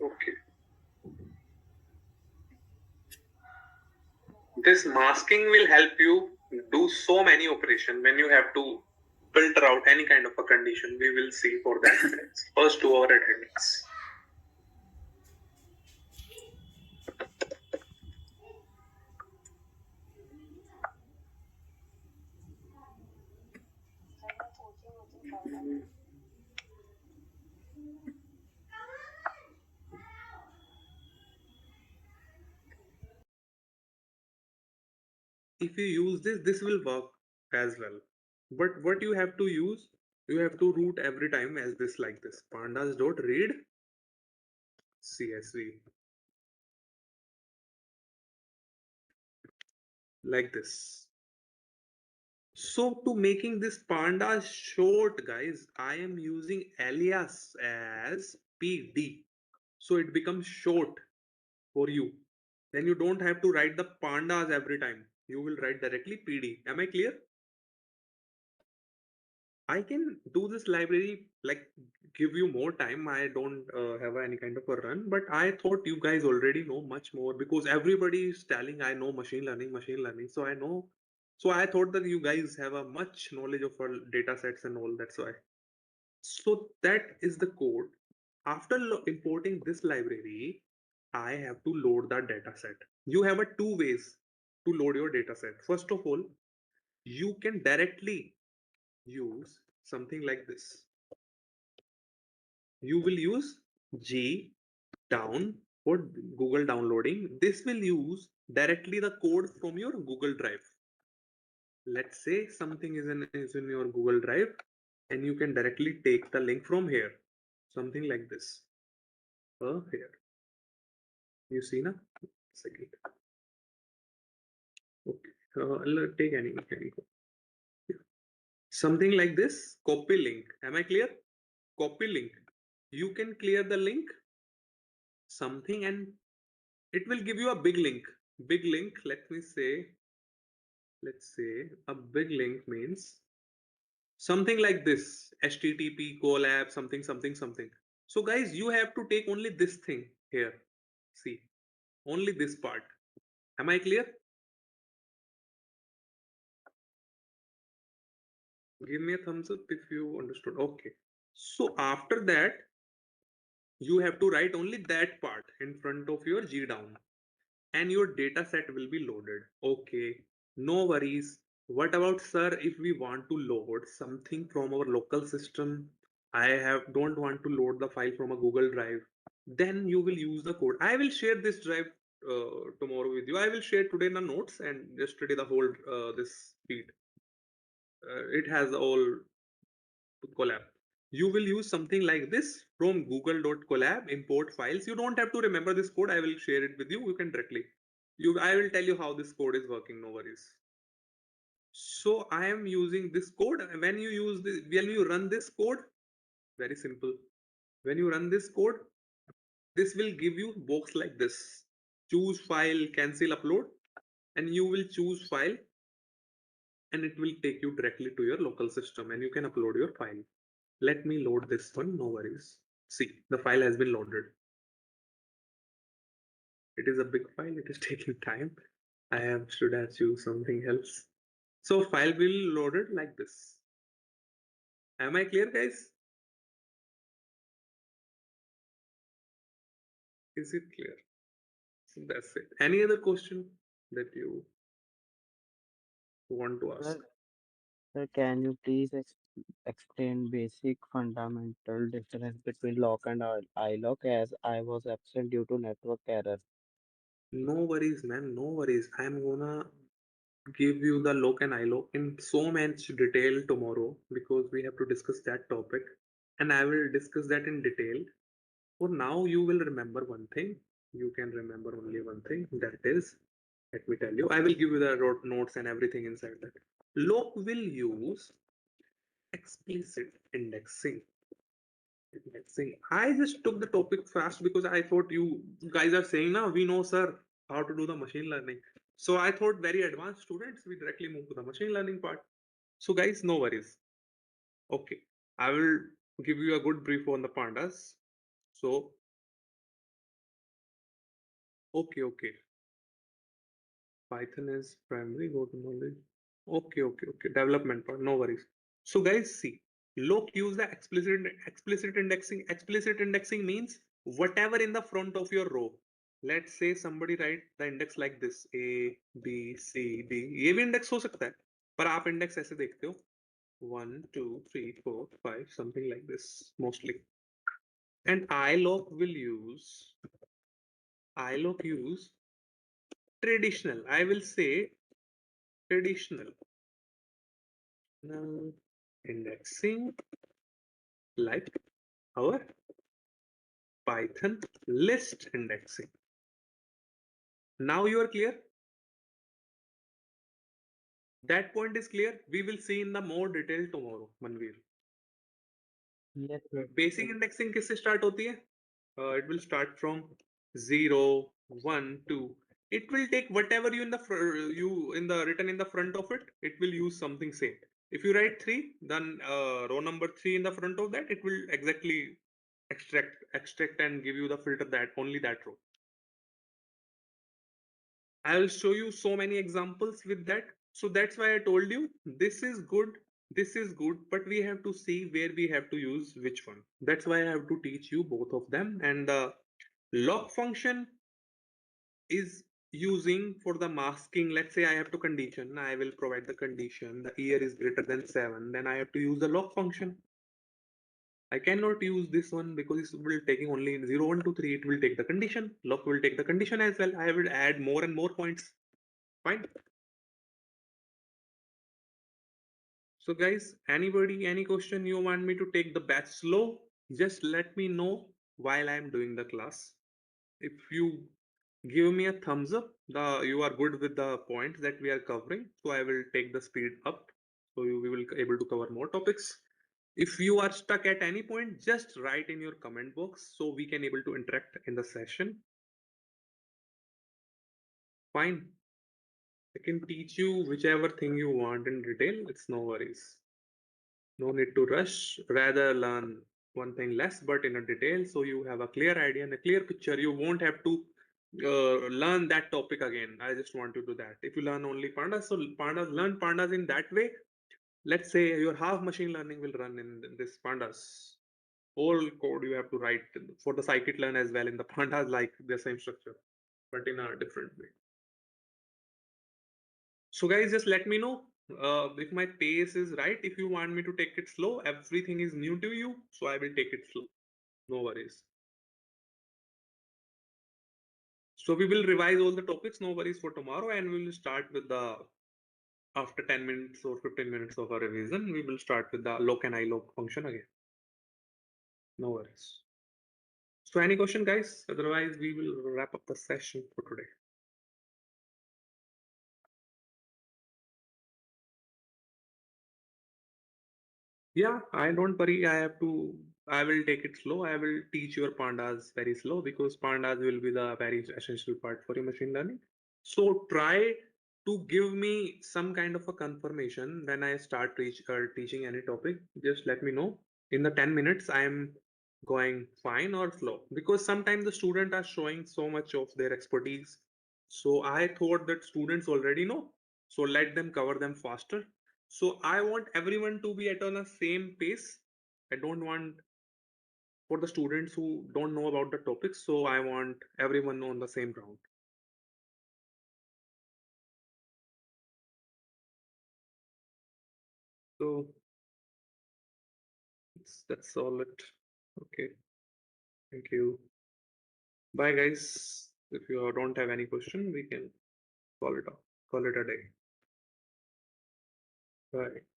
Okay. This masking will help you do so many operations when you have to filter out any kind of a condition. We will see for that. First do our attendance. If you use this, this will work as well. But what you have to use, you have to root every time as this like this. Pandas.read CSV. Like this. So to making this panda short, guys, I am using alias as PD. So it becomes short for you. Then you don't have to write the pandas every time. You will write directly PD. Am I clear? I can do this library like give you more time. I don't have any kind of a run, but I thought you guys already know much more because everybody is telling I know machine learning, machine learning. So I know. So I thought that you guys have a much knowledge of our data sets and all. That's why. So that is the code. After importing this library, I have to load the data set. You have a two ways to load your data set. First of all, you can directly use something like this. You will use G down for Google downloading. This will use directly the code from your Google Drive. Let's say something is in your Google Drive and you can directly take the link from here. Something like this. Here. You see na? Second. Okay. Take any code. Something like this. Copy link. Am I clear? Copy link. You can clear the link. Something and it will give you a big link. Big link. Let me say. Let's say a big link means something like this. HTTP collab something something something. So guys, you have to take only this thing here. See, only this part. Am I clear? Give me a thumbs up if you understood. Okay. So after that, you have to write only that part in front of your G down and your data set will be loaded. Okay, no worries. What about, sir, if we want to load something from our local system? I have don't want to load the file from a Google Drive. Then you will use the code. I will share this drive tomorrow with you. I will share today the notes and yesterday the whole this sheet. It has all collab. You will use something like this from google.collab, import files. You don't have to remember this code. I will share it with you. You can directly. I will tell you how this code is working. No worries. So I am using this code. When you run this code, very simple. When you run this code, this will give you box like this. Choose file, cancel upload, and you will choose file, and it will take you directly to your local system, and you can upload your file. Let me load this one, no worries. See, the file has been loaded. It is a big file, it is taking time. Should have choose something else. So file will loaded like this. Am I clear, guys? Is it clear? So that's it. Any other question that you want to ask? Sir, sir, can you please explain basic fundamental difference between lock and iLock as I was absent due to network error? No worries, man. No worries. I'm gonna give you the lock and iLock in so much detail tomorrow because we have to discuss that topic, and I will discuss that in detail. For now, you will remember one thing. You can remember only one thing. That is, let me tell you. I will give you the notes and everything inside that. Lock will use explicit indexing. Indexing. I just took the topic fast because I thought you guys are saying now we know, sir, how to do the machine learning. So I thought very advanced students we directly move to the machine learning part. So guys, no worries. Okay, I will give you a good brief on the pandas. So okay. Python is primary go-to knowledge. Okay. Development part, no worries. So guys, see, look, use the explicit indexing. Explicit indexing means whatever in the front of your row. Let's say somebody write the index like this, A, B, C, D. ये भी index हो सकता है, पर आप index ऐसे देखते हो, 1, 2, 3, 4, 5, something like this, mostly. And iLock use traditional. I will say traditional indexing like our Python list indexing. Now you are clear? That point is clear. We will see in the more detail tomorrow, Manveer. Yes, sir. Basic indexing किससे start होती है? It will start from 0, 1, 2. It will take whatever you in the written in the front of it. It will use something same. If you write 3, then row number 3 in the front of that, it will exactly extract and give you the filter that only that row. I will show you so many examples with that. So that's why I told you this is good, but we have to see where we have to use which one. That's why I have to teach you both of them. And the lock function is using for the masking. Let's say I have to condition, I will provide the condition, the year is greater than 7, then I have to use the lock function. I cannot use this one because it will taking only 0, 1, 2, 3. It will take the condition. Lock will take the condition as well. I will add more and more points. Fine. So guys, anybody, any question you want me to take the batch slow, just let me know while I'm doing the class. If you give me a thumbs up, you are good with the points that we are covering, so I will take the speed up. So we will able to cover more topics. If you are stuck at any point, just write in your comment box so we can able to interact in the session. Fine. I can teach you whichever thing you want in detail. It's no worries. No need to rush, rather learn one thing less but in a detail so you have a clear idea and a clear picture. You won't have to learn that topic again. I just want you to do that. If you learn only pandas, so pandas, learn pandas in that way. Let's say your half machine learning will run in this pandas. Whole code you have to write for the scikit-learn as well in the pandas, like the same structure, but in a different way. So guys, just let me know if my pace is right. If you want me to take it slow, everything is new to you, so I will take it slow. No worries. So we will revise all the topics, no worries, for tomorrow, and we will start with the after 10 minutes or 15 minutes of a revision, we will start with the loc and iloc function again. No worries. So any question, guys? Otherwise, we will wrap up the session for today. Yeah, I don't worry. I will take it slow. I will teach your pandas very slow because pandas will be the very essential part for your machine learning. So try to give me some kind of a confirmation when I start teaching any topic. Just let me know. In the 10 minutes, I am going fine or slow because sometimes the student are showing so much of their expertise. So I thought that students already know. So let them cover them faster. So I want everyone to be at on the same pace. I don't want for the students who don't know about the topics. So I want everyone on the same ground. So that's all it. Okay. Thank you. Bye guys. If you don't have any question, we can call it off. Call it a day. Bye.